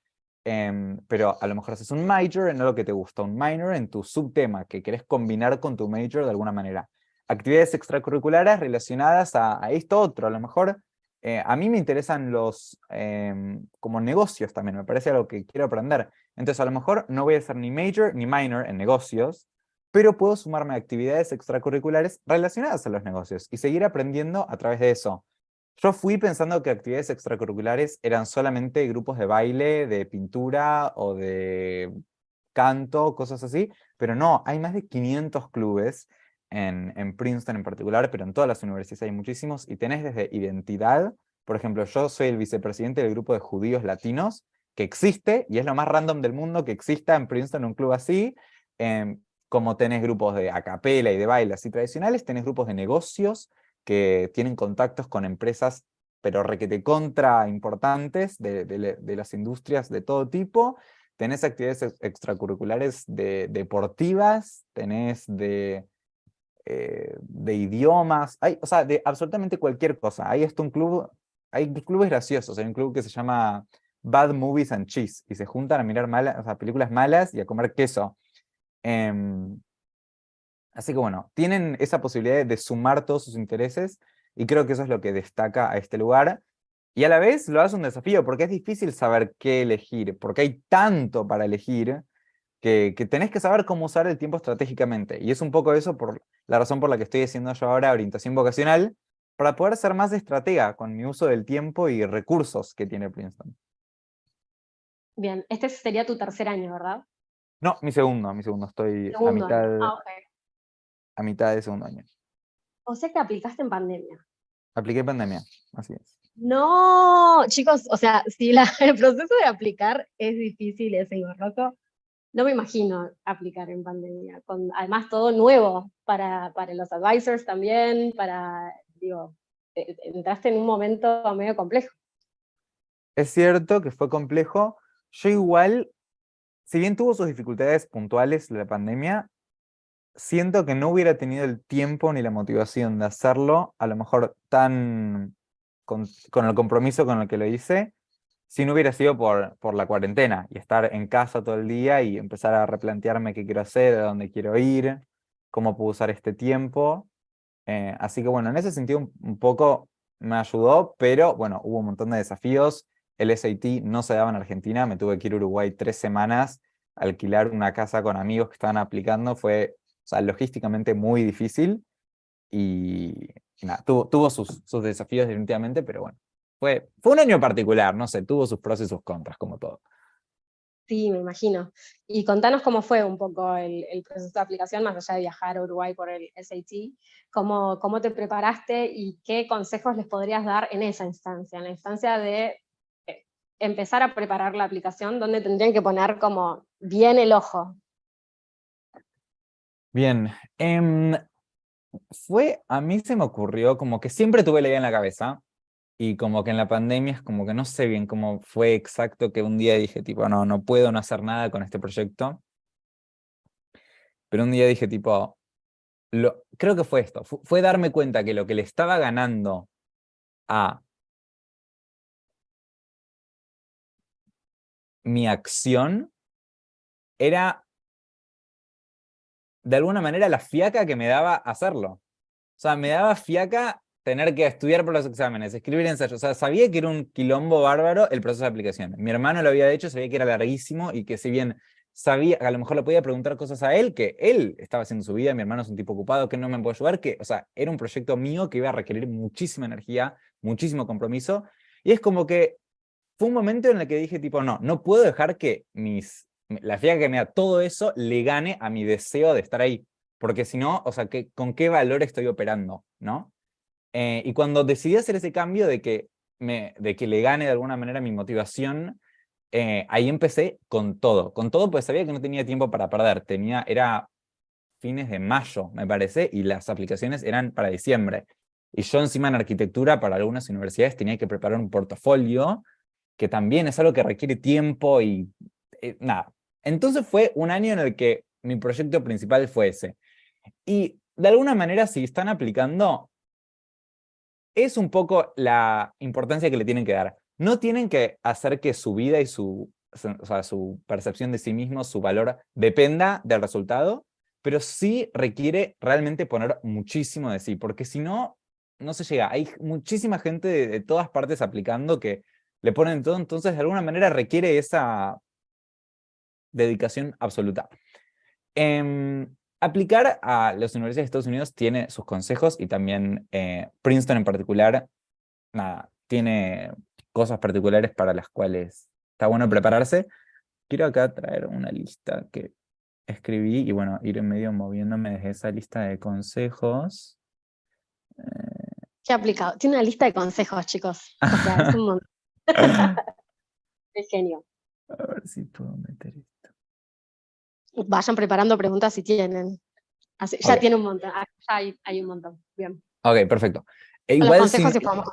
Speaker 1: Pero a lo mejor haces un major en algo que te gusta, un minor en tu subtema que querés combinar con tu major de alguna manera. Actividades extracurriculares relacionadas a esto otro. A lo mejor a mí me interesan los como negocios también, me parece algo que quiero aprender. Entonces a lo mejor no voy a hacer ni major ni minor en negocios,
Speaker 5: pero puedo sumarme a actividades extracurriculares relacionadas a los negocios y seguir aprendiendo a través de eso. Yo fui pensando que actividades extracurriculares eran solamente grupos de baile, de pintura o de canto, cosas así, pero no, hay más de 500 clubes en Princeton en particular, pero en todas las universidades hay muchísimos, y tenés desde identidad, por ejemplo, yo soy el vicepresidente del grupo de judíos latinos, que existe, y es lo más random del mundo que exista en Princeton un club así, como tenés grupos de a capela y de baile así tradicionales, tenés grupos de negocios que tienen contactos con empresas, pero requete contra importantes de las industrias de todo tipo. Tenés actividades extracurriculares deportivas, tenés de idiomas, hay, o sea, de absolutamente cualquier cosa. Hay hasta un club, hay clubes graciosos, hay un club que se llama Bad Movies and Cheese, y se juntan a mirar malas, o sea, películas malas y a comer queso. Así que bueno, tienen esa posibilidad de sumar todos sus intereses, y creo que eso es lo que destaca a este lugar. Y a la vez lo hace un desafío, porque es difícil saber qué elegir, porque hay tanto para elegir que tenés que saber cómo usar el tiempo estratégicamente. Y es un poco eso por la razón por la que estoy haciendo yo ahora orientación vocacional, para poder ser más estratega con mi uso del tiempo y recursos que tiene Princeton.
Speaker 3: Bien, este sería tu tercer año, ¿verdad?
Speaker 5: No, mi segundo, estoy
Speaker 3: Segundo año. Ah, ok.
Speaker 5: a mitad de segundo año.
Speaker 3: O sea que aplicaste en pandemia.
Speaker 5: Apliqué pandemia, así es.
Speaker 3: No, chicos, o sea, si el proceso de aplicar es difícil, es engorroso, no me imagino aplicar en pandemia, con además todo nuevo para los advisors también, digo, entraste en un momento medio complejo.
Speaker 5: Es cierto que fue complejo. Yo igual, si bien tuvo sus dificultades puntuales la pandemia, siento que no hubiera tenido el tiempo ni la motivación de hacerlo, a lo mejor tan con el compromiso con el que lo hice, si no hubiera sido por la cuarentena y estar en casa todo el día y empezar a replantearme qué quiero hacer, a dónde quiero ir, cómo puedo usar este tiempo. Así que bueno, en ese sentido un poco me ayudó, pero bueno, hubo un montón de desafíos. El SAT no se daba en Argentina, me tuve que ir a Uruguay 3 semanas, alquilar una casa con amigos que estaban aplicando, fue, o sea, logísticamente muy difícil, y nada, tuvo sus desafíos definitivamente, pero bueno, fue un año particular, no sé, tuvo sus pros y sus contras, como todo.
Speaker 3: Sí, me imagino. Y contanos cómo fue un poco el proceso de aplicación, más allá de viajar a Uruguay por el SAT, cómo te preparaste y qué consejos les podrías dar en esa instancia, en la instancia de empezar a preparar la aplicación, donde tendrían que poner como bien el ojo.
Speaker 5: Bien, a mí se me ocurrió, como que siempre tuve la idea en la cabeza, y como que en la pandemia es como que no sé bien cómo fue exacto, que un día dije tipo, no puedo no hacer nada con este proyecto. Pero un día dije tipo, creo que fue esto, fue darme cuenta que lo que le estaba ganando a mi acción era de alguna manera la fiaca que me daba hacerlo. O sea, me daba fiaca tener que estudiar por los exámenes, escribir ensayos. O sea, sabía que era un quilombo bárbaro el proceso de aplicación. Mi hermano lo había hecho, sabía que era larguísimo, y que si bien sabía, a lo mejor le podía preguntar cosas a él, que él estaba haciendo su vida, mi hermano es un tipo ocupado que no me puede ayudar, o sea, era un proyecto mío que iba a requerir muchísima energía, muchísimo compromiso. Y es como que fue un momento en el que dije tipo, no puedo dejar que la fiaca que me da todo eso le gane a mi deseo de estar ahí. Porque si no, o sea, ¿con qué valor estoy operando? ¿No? Y cuando decidí hacer ese cambio de que le gane de alguna manera mi motivación, ahí empecé con todo, pues sabía que no tenía tiempo para perder, era fines de mayo, me parece, y las aplicaciones eran para diciembre. Y yo encima en arquitectura, para algunas universidades, tenía que preparar un portafolio, que también es algo que requiere tiempo y nada. Entonces fue un año en el que mi proyecto principal fue ese. Y de alguna manera, si están aplicando, es un poco la importancia que le tienen que dar. No tienen que hacer que su vida y o sea, su percepción de sí mismo, su valor, dependa del resultado, pero sí requiere realmente poner muchísimo de sí, porque si no, no se llega. Hay muchísima gente de todas partes aplicando que le ponen todo, entonces de alguna manera requiere esa dedicación absoluta. Aplicar a las universidades de Estados Unidos tiene sus consejos y también Princeton en particular, nada, tiene cosas particulares para las cuales está bueno prepararse. Quiero acá traer una lista que escribí y bueno, ir en medio moviéndome desde esa lista de consejos.
Speaker 3: Qué aplicado. Tiene una lista de consejos, chicos. O sea, es un montón. Es genio.
Speaker 5: A ver si puedo meter esto.
Speaker 3: Vayan preparando preguntas si tienen. Así, ya
Speaker 5: Ok.
Speaker 3: tiene un montón. Ya hay un montón. Bien.
Speaker 5: Ok, perfecto.
Speaker 3: Con los
Speaker 5: Igual
Speaker 3: consejos y podemos.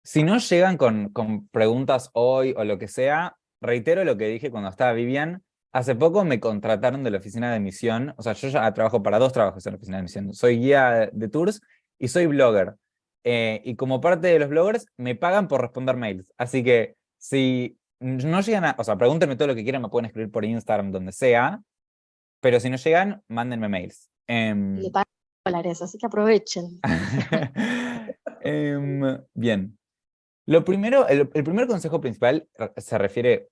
Speaker 5: si no llegan con preguntas hoy o lo que sea, reitero lo que dije cuando estaba Vivian. Hace poco me contrataron de la oficina de emisión. O sea, yo ya trabajo para 2 trabajos en la oficina de emisión. Soy guía de tours y soy blogger. Y como parte de los bloggers, me pagan por responder mails. Así que si no llegan a... O sea, pregúntenme todo lo que quieran, me pueden escribir por Instagram, donde sea. Pero si no llegan, mándenme mails.
Speaker 3: Le pagan dólares, así que aprovechen.
Speaker 5: Bien. Lo primero, el primer consejo principal se refiere,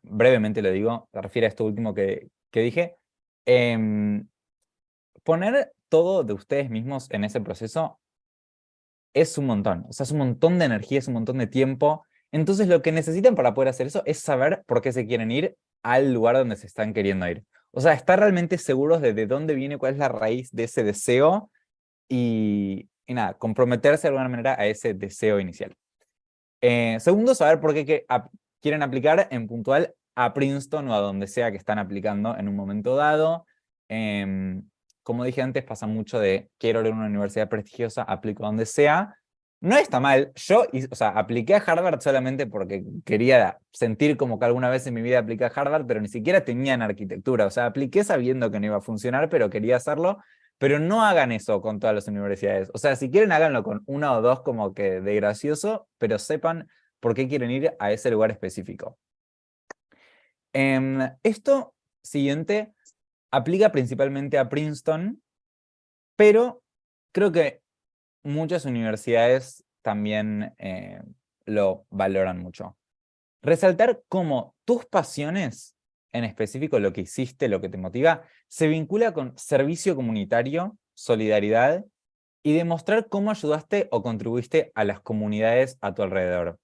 Speaker 5: brevemente lo digo, se refiere a esto último que dije. Poner todo de ustedes mismos en ese proceso es un montón. O sea, es un montón de energía, es un montón de tiempo. Entonces, lo que necesitan para poder hacer eso es saber por qué se quieren ir al lugar donde se están queriendo ir. O sea, estar realmente seguros de dónde viene, cuál es la raíz de ese deseo y nada, comprometerse de alguna manera a ese deseo inicial. Segundo, saber por qué quieren aplicar en puntual a Princeton o a donde sea que están aplicando en un momento dado. Como dije antes, pasa mucho de quiero ir a una universidad prestigiosa, aplico donde sea. No está mal. Yo, o sea, apliqué a Harvard solamente porque quería sentir como que alguna vez en mi vida apliqué a Harvard, pero ni siquiera tenía en arquitectura. O sea, apliqué sabiendo que no iba a funcionar, pero quería hacerlo. Pero no hagan eso con todas las universidades. O sea, si quieren, háganlo con 1 o 2 como que de gracioso, pero sepan por qué quieren ir a ese lugar específico. Esto siguiente aplica principalmente a Princeton, pero creo que muchas universidades también lo valoran mucho. Resaltar cómo tus pasiones, en específico lo que hiciste, lo que te motiva, se vincula con servicio comunitario, solidaridad y demostrar cómo ayudaste o contribuiste a las comunidades a tu alrededor.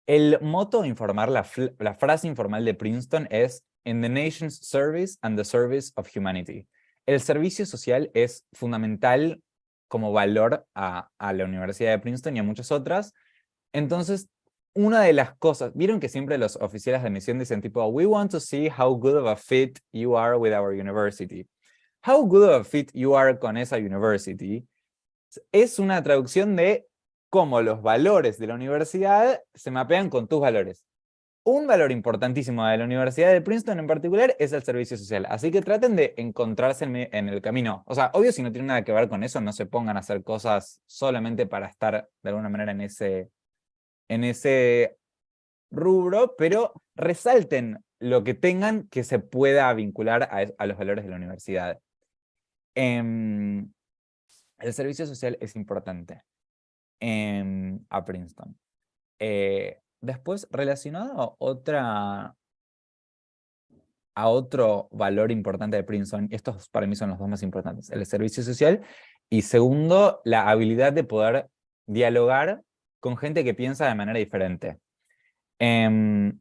Speaker 5: El moto informal, la frase informal de Princeton es "In the nation's service and the service of humanity". El servicio social es fundamental como valor a la Universidad de Princeton y a muchas otras. Entonces, una de las cosas, vieron que siempre los oficiales de admisión dicen tipo, "We want to see how good of a fit you are with our university". How good of a fit you are con esa university es una traducción de cómo los valores de la universidad se mapean con tus valores. Un valor importantísimo de la Universidad de Princeton en particular es el servicio social. Así que traten de encontrarse en el camino. O sea, obvio, si no tiene nada que ver con eso, no se pongan a hacer cosas solamente para estar de alguna manera en ese rubro, pero resalten lo que tengan que se pueda vincular a los valores de la universidad. El servicio social es importante a Princeton. Después, relacionado a otro valor importante de Princeton, estos para mí son los 2 más importantes, el servicio social y segundo, la habilidad de poder dialogar con gente que piensa de manera diferente.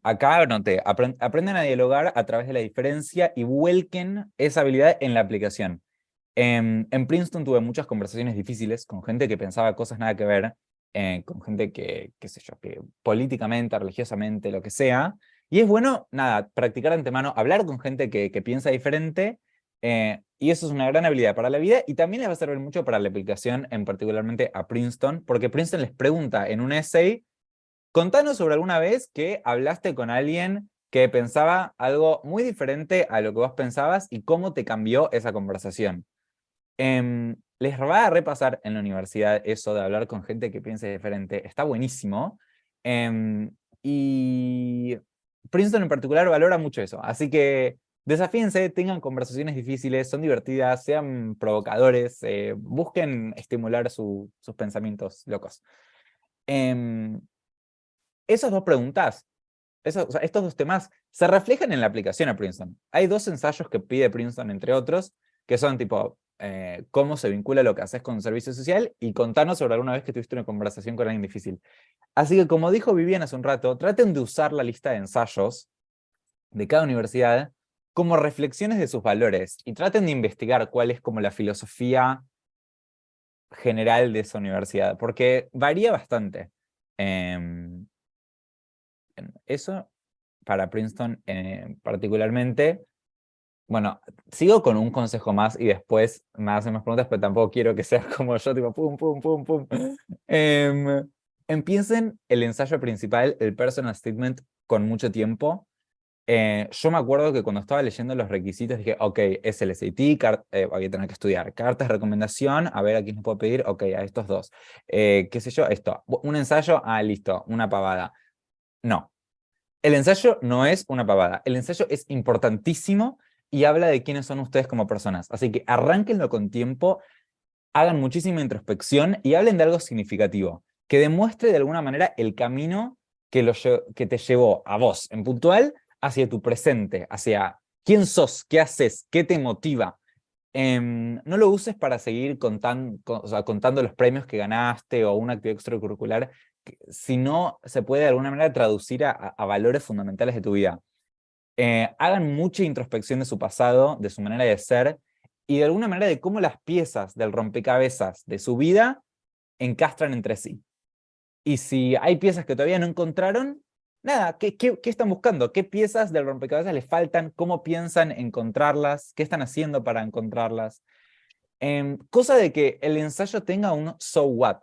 Speaker 5: Acá anoté, aprenden a dialogar a través de la diferencia y vuelquen esa habilidad en la aplicación. En Princeton tuve muchas conversaciones difíciles con gente que pensaba cosas nada que ver, con gente que, qué sé yo, que políticamente, religiosamente, lo que sea. Y es bueno, nada, practicar de antemano, hablar con gente que piensa diferente, y eso es una gran habilidad para la vida, y también les va a servir mucho para la aplicación, en particularmente a Princeton, porque Princeton les pregunta en un essay, contanos sobre alguna vez que hablaste con alguien que pensaba algo muy diferente a lo que vos pensabas y cómo te cambió esa conversación. Les va a repasar en la universidad eso de hablar con gente que piense diferente. Está buenísimo. Y Princeton en particular valora mucho eso. Así que desafíense, tengan conversaciones difíciles, son divertidas, sean provocadores, busquen estimular sus pensamientos locos. Esas 2 preguntas, o sea, estos 2 temas se reflejan en la aplicación a Princeton. Hay 2 ensayos que pide Princeton, entre otros. que son tipo, cómo se vincula lo que haces con servicio social y contanos sobre alguna vez que tuviste una conversación con alguien difícil. Así que como dijo Vivian hace un rato, traten de usar la lista de ensayos de cada universidad como reflexiones de sus valores y traten de investigar cuál es como la filosofía general de esa universidad, porque varía bastante. Eso para Princeton particularmente. Bueno, sigo con un consejo más y después me hacen más preguntas, pero tampoco quiero que sea como yo, tipo pum, pum, pum, pum. Empiecen el ensayo principal, el personal statement, con mucho tiempo. Yo me acuerdo que cuando estaba leyendo los requisitos dije, ok, es el SAT, voy a tener que estudiar cartas de recomendación, a ver a quién les puedo pedir, ok, a estos dos. ¿Qué sé yo? Esto. Un ensayo, listo, una pavada. No. El ensayo no es una pavada. El ensayo es importantísimo y habla de quiénes son ustedes como personas. Así que arránquenlo con tiempo, hagan muchísima introspección y hablen de algo significativo, que demuestre de alguna manera el camino que te llevó a vos, en puntual, hacia tu presente, hacia quién sos, qué haces, qué te motiva. No lo uses para seguir contando los premios que ganaste o una actividad extracurricular, si no se puede de alguna manera traducir a valores fundamentales de tu vida. Hagan mucha introspección de su pasado, de su manera de ser, y de alguna manera de cómo las piezas del rompecabezas de su vida encastran entre sí. Y si hay piezas que todavía no encontraron, nada, ¿qué están buscando? ¿Qué piezas del rompecabezas les faltan? ¿Cómo piensan encontrarlas? ¿Qué están haciendo para encontrarlas? Cosa de que el ensayo tenga un so what.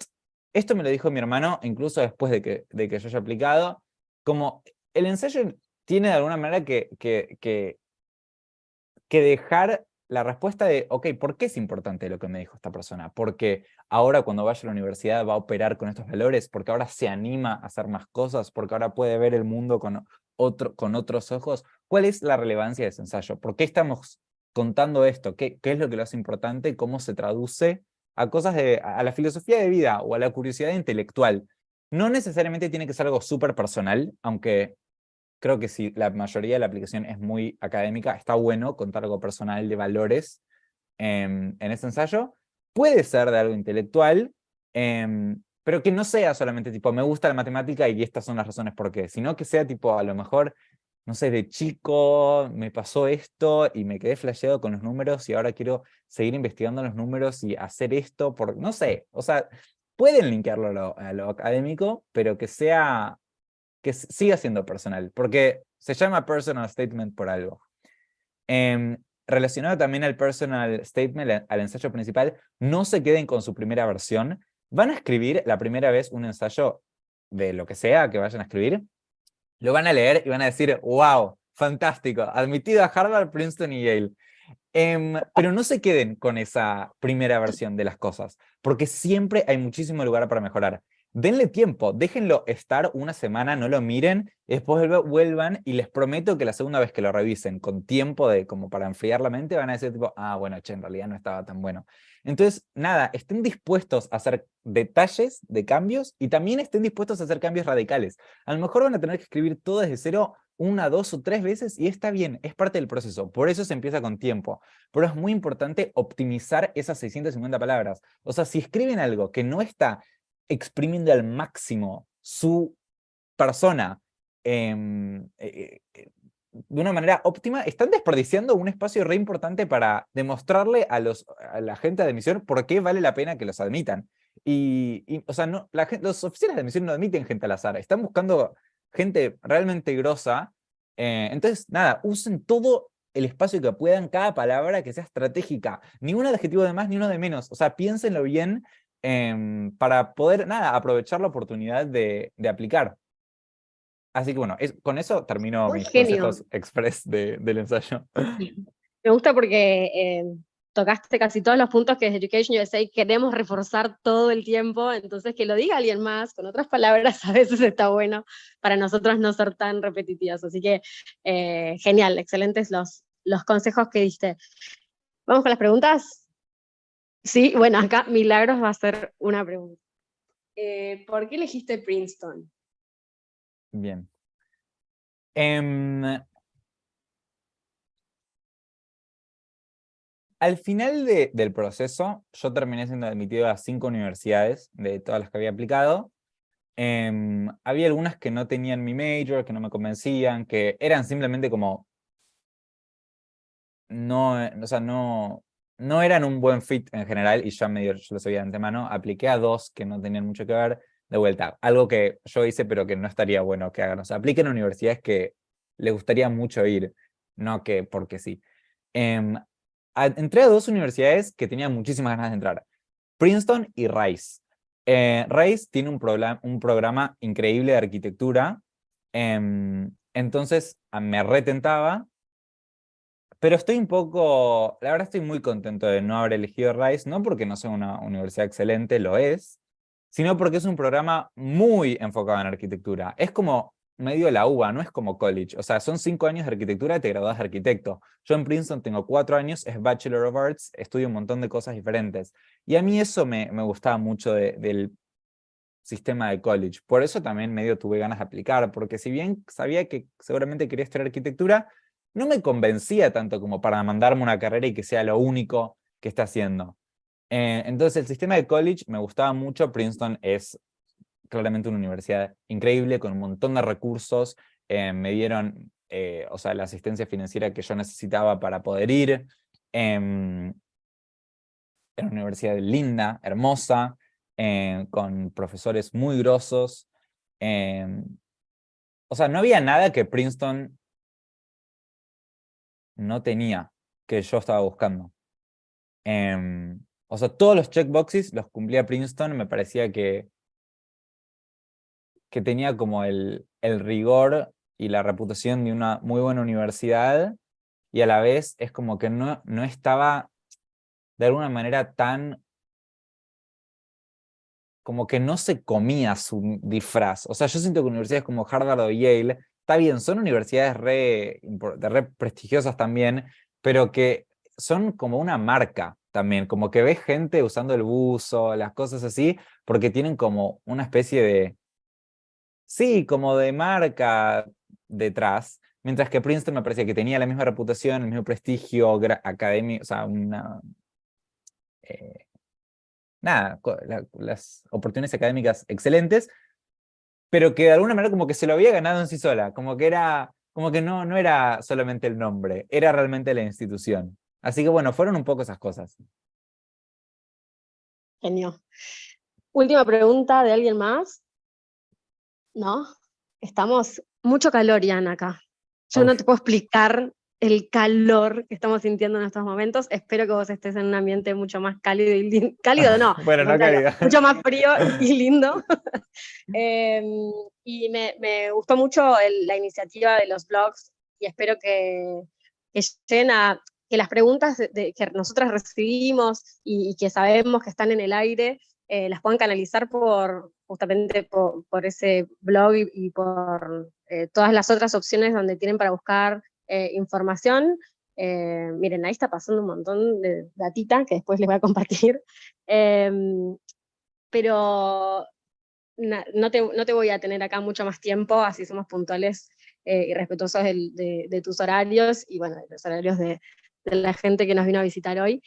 Speaker 5: Esto me lo dijo mi hermano, incluso después de que yo haya aplicado, como el ensayo tiene de alguna manera que dejar la respuesta de, ok, ¿por qué es importante lo que me dijo esta persona? Porque ahora cuando vaya a la universidad va a operar con estos valores, porque ahora se anima a hacer más cosas, porque ahora puede ver el mundo con otros ojos. ¿Cuál es la relevancia de ese ensayo? ¿Por qué estamos contando esto? ¿Qué es lo que lo hace importante? ¿Cómo se traduce a cosas a la filosofía de vida o a la curiosidad intelectual? No necesariamente tiene que ser algo súper personal, aunque creo que si la mayoría de la aplicación es muy académica, está bueno contar algo personal de valores en ese ensayo. Puede ser de algo intelectual, pero que no sea solamente tipo, me gusta la matemática y estas son las razones por qué, sino que sea tipo, a lo mejor, no sé, de chico me pasó esto y me quedé flasheado con los números y ahora quiero seguir investigando los números y hacer esto, no sé, o sea, pueden linkearlo a lo académico, pero que siga siendo personal, porque se llama personal statement por algo. Relacionado también al personal statement, al ensayo principal, no se queden con su primera versión. Van a escribir la primera vez un ensayo de lo que sea que vayan a escribir, lo van a leer y van a decir, wow, fantástico, admitido a Harvard, Princeton y Yale. Pero no se queden con esa primera versión de las cosas, porque siempre hay muchísimo lugar para mejorar. Denle tiempo, déjenlo estar una semana, no lo miren, después vuelvan y les prometo que la segunda vez que lo revisen con tiempo como para enfriar la mente, van a decir tipo, bueno, che, en realidad no estaba tan bueno. Entonces, nada, estén dispuestos a hacer detalles de cambios y también estén dispuestos a hacer cambios radicales. A lo mejor van a tener que escribir todo desde cero 1, 2 o 3 veces y está bien, es parte del proceso. Por eso se empieza con tiempo. Pero es muy importante optimizar esas 650 palabras. O sea, si escriben algo que no está exprimiendo al máximo su persona de una manera óptima, están desperdiciando un espacio re importante para demostrarle a la gente de admisión por qué vale la pena que los admitan. O sea, los oficiales de admisión no admiten gente al azar, están buscando gente realmente grosa. Entonces, nada, usen todo el espacio que puedan, cada palabra que sea estratégica, ni un adjetivo de más ni uno de menos. O sea, piénsenlo bien para poder, nada, aprovechar la oportunidad de aplicar. Así que bueno, con eso termino
Speaker 3: Un
Speaker 5: mis
Speaker 3: genio.
Speaker 5: consejos express del ensayo.
Speaker 3: Me gusta porque tocaste casi todos los puntos que desde EducationUSA queremos reforzar todo el tiempo, entonces que lo diga alguien más, con otras palabras, a veces está bueno para nosotros no ser tan repetitivas. Así que genial, excelentes los consejos que diste. ¿Vamos con las preguntas? Sí, bueno, acá Milagros va a hacer una pregunta.
Speaker 4: ¿Por qué elegiste Princeton?
Speaker 5: Bien. Al final del proceso, yo terminé siendo admitido a 5 universidades de todas las que había aplicado. Había algunas que no tenían mi major, que no me convencían, que eran simplemente como no, o sea, no eran un buen fit en general, y ya medio yo lo sabía de antemano. Apliqué a 2 que no tenían mucho que ver. De vuelta, algo que yo hice pero que no estaría bueno que hagan. O sea, apliquen a universidades que les gustaría mucho ir, no que porque sí. Entré a 2 universidades que tenía muchísimas ganas de entrar: Princeton y Rice. Rice tiene un programa increíble de arquitectura, entonces me retentaba, pero estoy un poco, la verdad estoy muy contento de no haber elegido Rice, no porque no sea una universidad excelente, lo es, sino porque es un programa muy enfocado en arquitectura. Es como medio la UBA, no es como college. O sea, son 5 años de arquitectura y te gradúas de arquitecto. Yo en Princeton tengo 4 años, es Bachelor of Arts, estudio un montón de cosas diferentes. Y a mí eso me gustaba mucho del sistema de college. Por eso también medio tuve ganas de aplicar, porque si bien sabía que seguramente quería estudiar arquitectura, no me convencía tanto como para mandarme una carrera y que sea lo único que está haciendo. Entonces el sistema de college me gustaba mucho. Princeton es claramente una universidad increíble, con un montón de recursos. Me dieron o sea, la asistencia financiera que yo necesitaba para poder ir. Era una universidad linda, hermosa, con profesores muy grosos. O sea, no había nada que Princeton no tenía, que yo estaba buscando. O sea, todos los checkboxes los cumplía Princeton. Me parecía que tenía como el rigor y la reputación de una muy buena universidad, y a la vez es como que no estaba de alguna manera tan, como que no se comía su disfraz. O sea, yo siento que universidades como Harvard o Yale, está bien, son universidades re prestigiosas también, pero que son como una marca también, como que ves gente usando el buzo, las cosas así, porque tienen como una especie de, sí, como de marca detrás, mientras que Princeton me parecía que tenía la misma reputación, el mismo prestigio académico, o sea, eh, nada, las oportunidades académicas excelentes, pero que de alguna manera como que se lo había ganado en sí sola, como que no era solamente el nombre, era realmente la institución. Así que bueno, fueron un poco esas cosas.
Speaker 3: Genio. Última pregunta de alguien más. ¿No? Estamos mucho calor, Ian, acá. Yo no
Speaker 5: Uf.
Speaker 3: te puedo explicar el calor que estamos sintiendo en estos momentos. Espero que vos estés en un ambiente mucho más cálido y lindo. Cálido no,
Speaker 5: Bueno,
Speaker 3: al
Speaker 5: no
Speaker 3: contrario,
Speaker 5: calidad.
Speaker 3: mucho más frío y lindo. Y me gustó mucho la iniciativa de los blogs, y espero que lleguen a que las preguntas que nosotras recibimos y que sabemos que están en el aire, las puedan canalizar justamente por ese blog y por todas las otras opciones donde tienen para buscar información. Miren, ahí está pasando un montón de datita que después les voy a compartir. Pero no te voy a tener acá mucho más tiempo, así somos puntuales y respetuosos de tus horarios y bueno, de los horarios de la gente que nos vino a visitar hoy.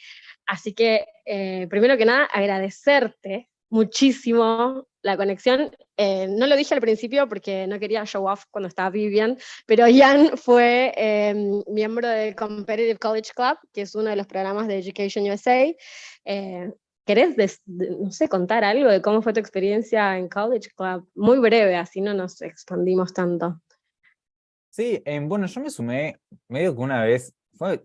Speaker 3: Así que, primero que nada, agradecerte muchísimo la conexión. No lo dije al principio porque no quería show off cuando estaba Vivian, pero Ian fue miembro del Competitive College Club, que es uno de los programas de EducationUSA. ¿Querés, no sé, contar algo de cómo fue tu experiencia en College Club? Muy breve, así no nos expandimos tanto.
Speaker 5: Sí, bueno, yo me sumé medio que una vez,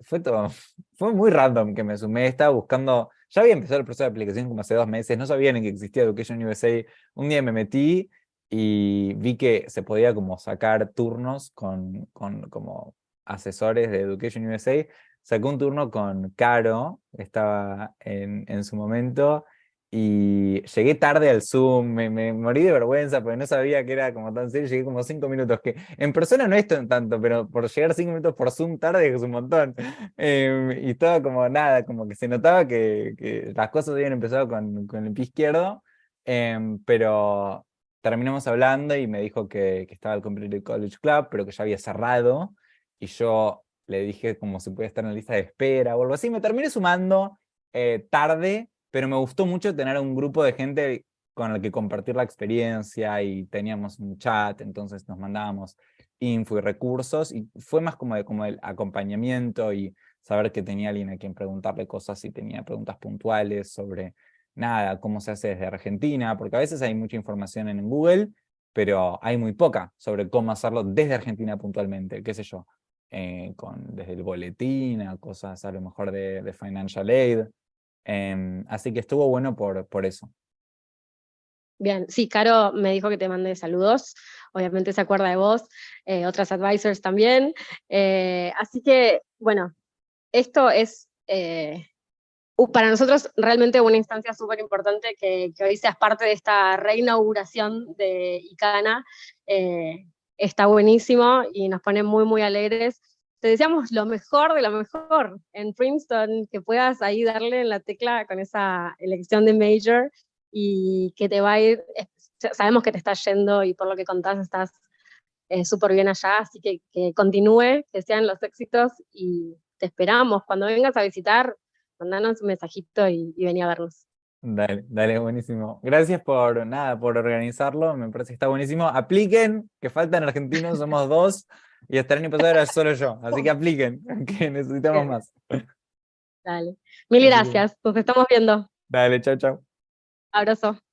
Speaker 5: fue muy random que me sumé. Estaba buscando, ya había empezado el proceso de aplicación como hace 2 meses, no sabía ni que existía EducationUSA. Un día me metí y vi que se podía como sacar turnos con como asesores de EducationUSA. Sacé un turno con Caro, estaba en su momento, y llegué tarde al Zoom. Me morí de vergüenza porque no sabía que era como tan serio. Llegué como 5 minutos, que en persona no es tanto, pero por llegar 5 minutos por Zoom tarde es un montón. Y estaba como nada, como que se notaba que las cosas habían empezado con el pie izquierdo. Pero terminamos hablando y me dijo que estaba el Competitive College Club, pero que ya había cerrado. Y yo le dije como si puede estar en la lista de espera o algo así. Me terminé sumando tarde, pero me gustó mucho tener un grupo de gente con el que compartir la experiencia y teníamos un chat, entonces nos mandábamos info y recursos y fue más como el acompañamiento y saber que tenía alguien a quien preguntarle cosas y tenía preguntas puntuales sobre nada, cómo se hace desde Argentina, porque a veces hay mucha información en Google, pero hay muy poca sobre cómo hacerlo desde Argentina puntualmente, qué sé yo, desde el boletín a cosas a lo mejor de Financial Aid. Así que estuvo bueno por eso.
Speaker 3: Bien, sí, Caro me dijo que te mande saludos, obviamente se acuerda de vos, otras advisors también, así que, bueno, esto es para nosotros realmente una instancia súper importante que hoy seas parte de esta reinauguración de ICANA, está buenísimo y nos pone muy, muy alegres. Te deseamos lo mejor de lo mejor en Princeton, que puedas ahí darle en la tecla con esa elección de major y que te va a ir, sabemos que te estás yendo y por lo que contás estás súper bien allá, así que continúe, que sean los éxitos y te esperamos. Cuando vengas a visitar, mandanos un mensajito y vení a vernos.
Speaker 5: Dale, dale, buenísimo. Gracias por organizarlo, me parece que está buenísimo. Apliquen, que faltan argentinos, somos 2, y hasta el año pasado era solo yo, así que apliquen, que necesitamos más.
Speaker 3: Dale. Mil
Speaker 5: Así que,
Speaker 3: gracias, nos estamos viendo.
Speaker 5: dale, chau, chau.
Speaker 3: Abrazo.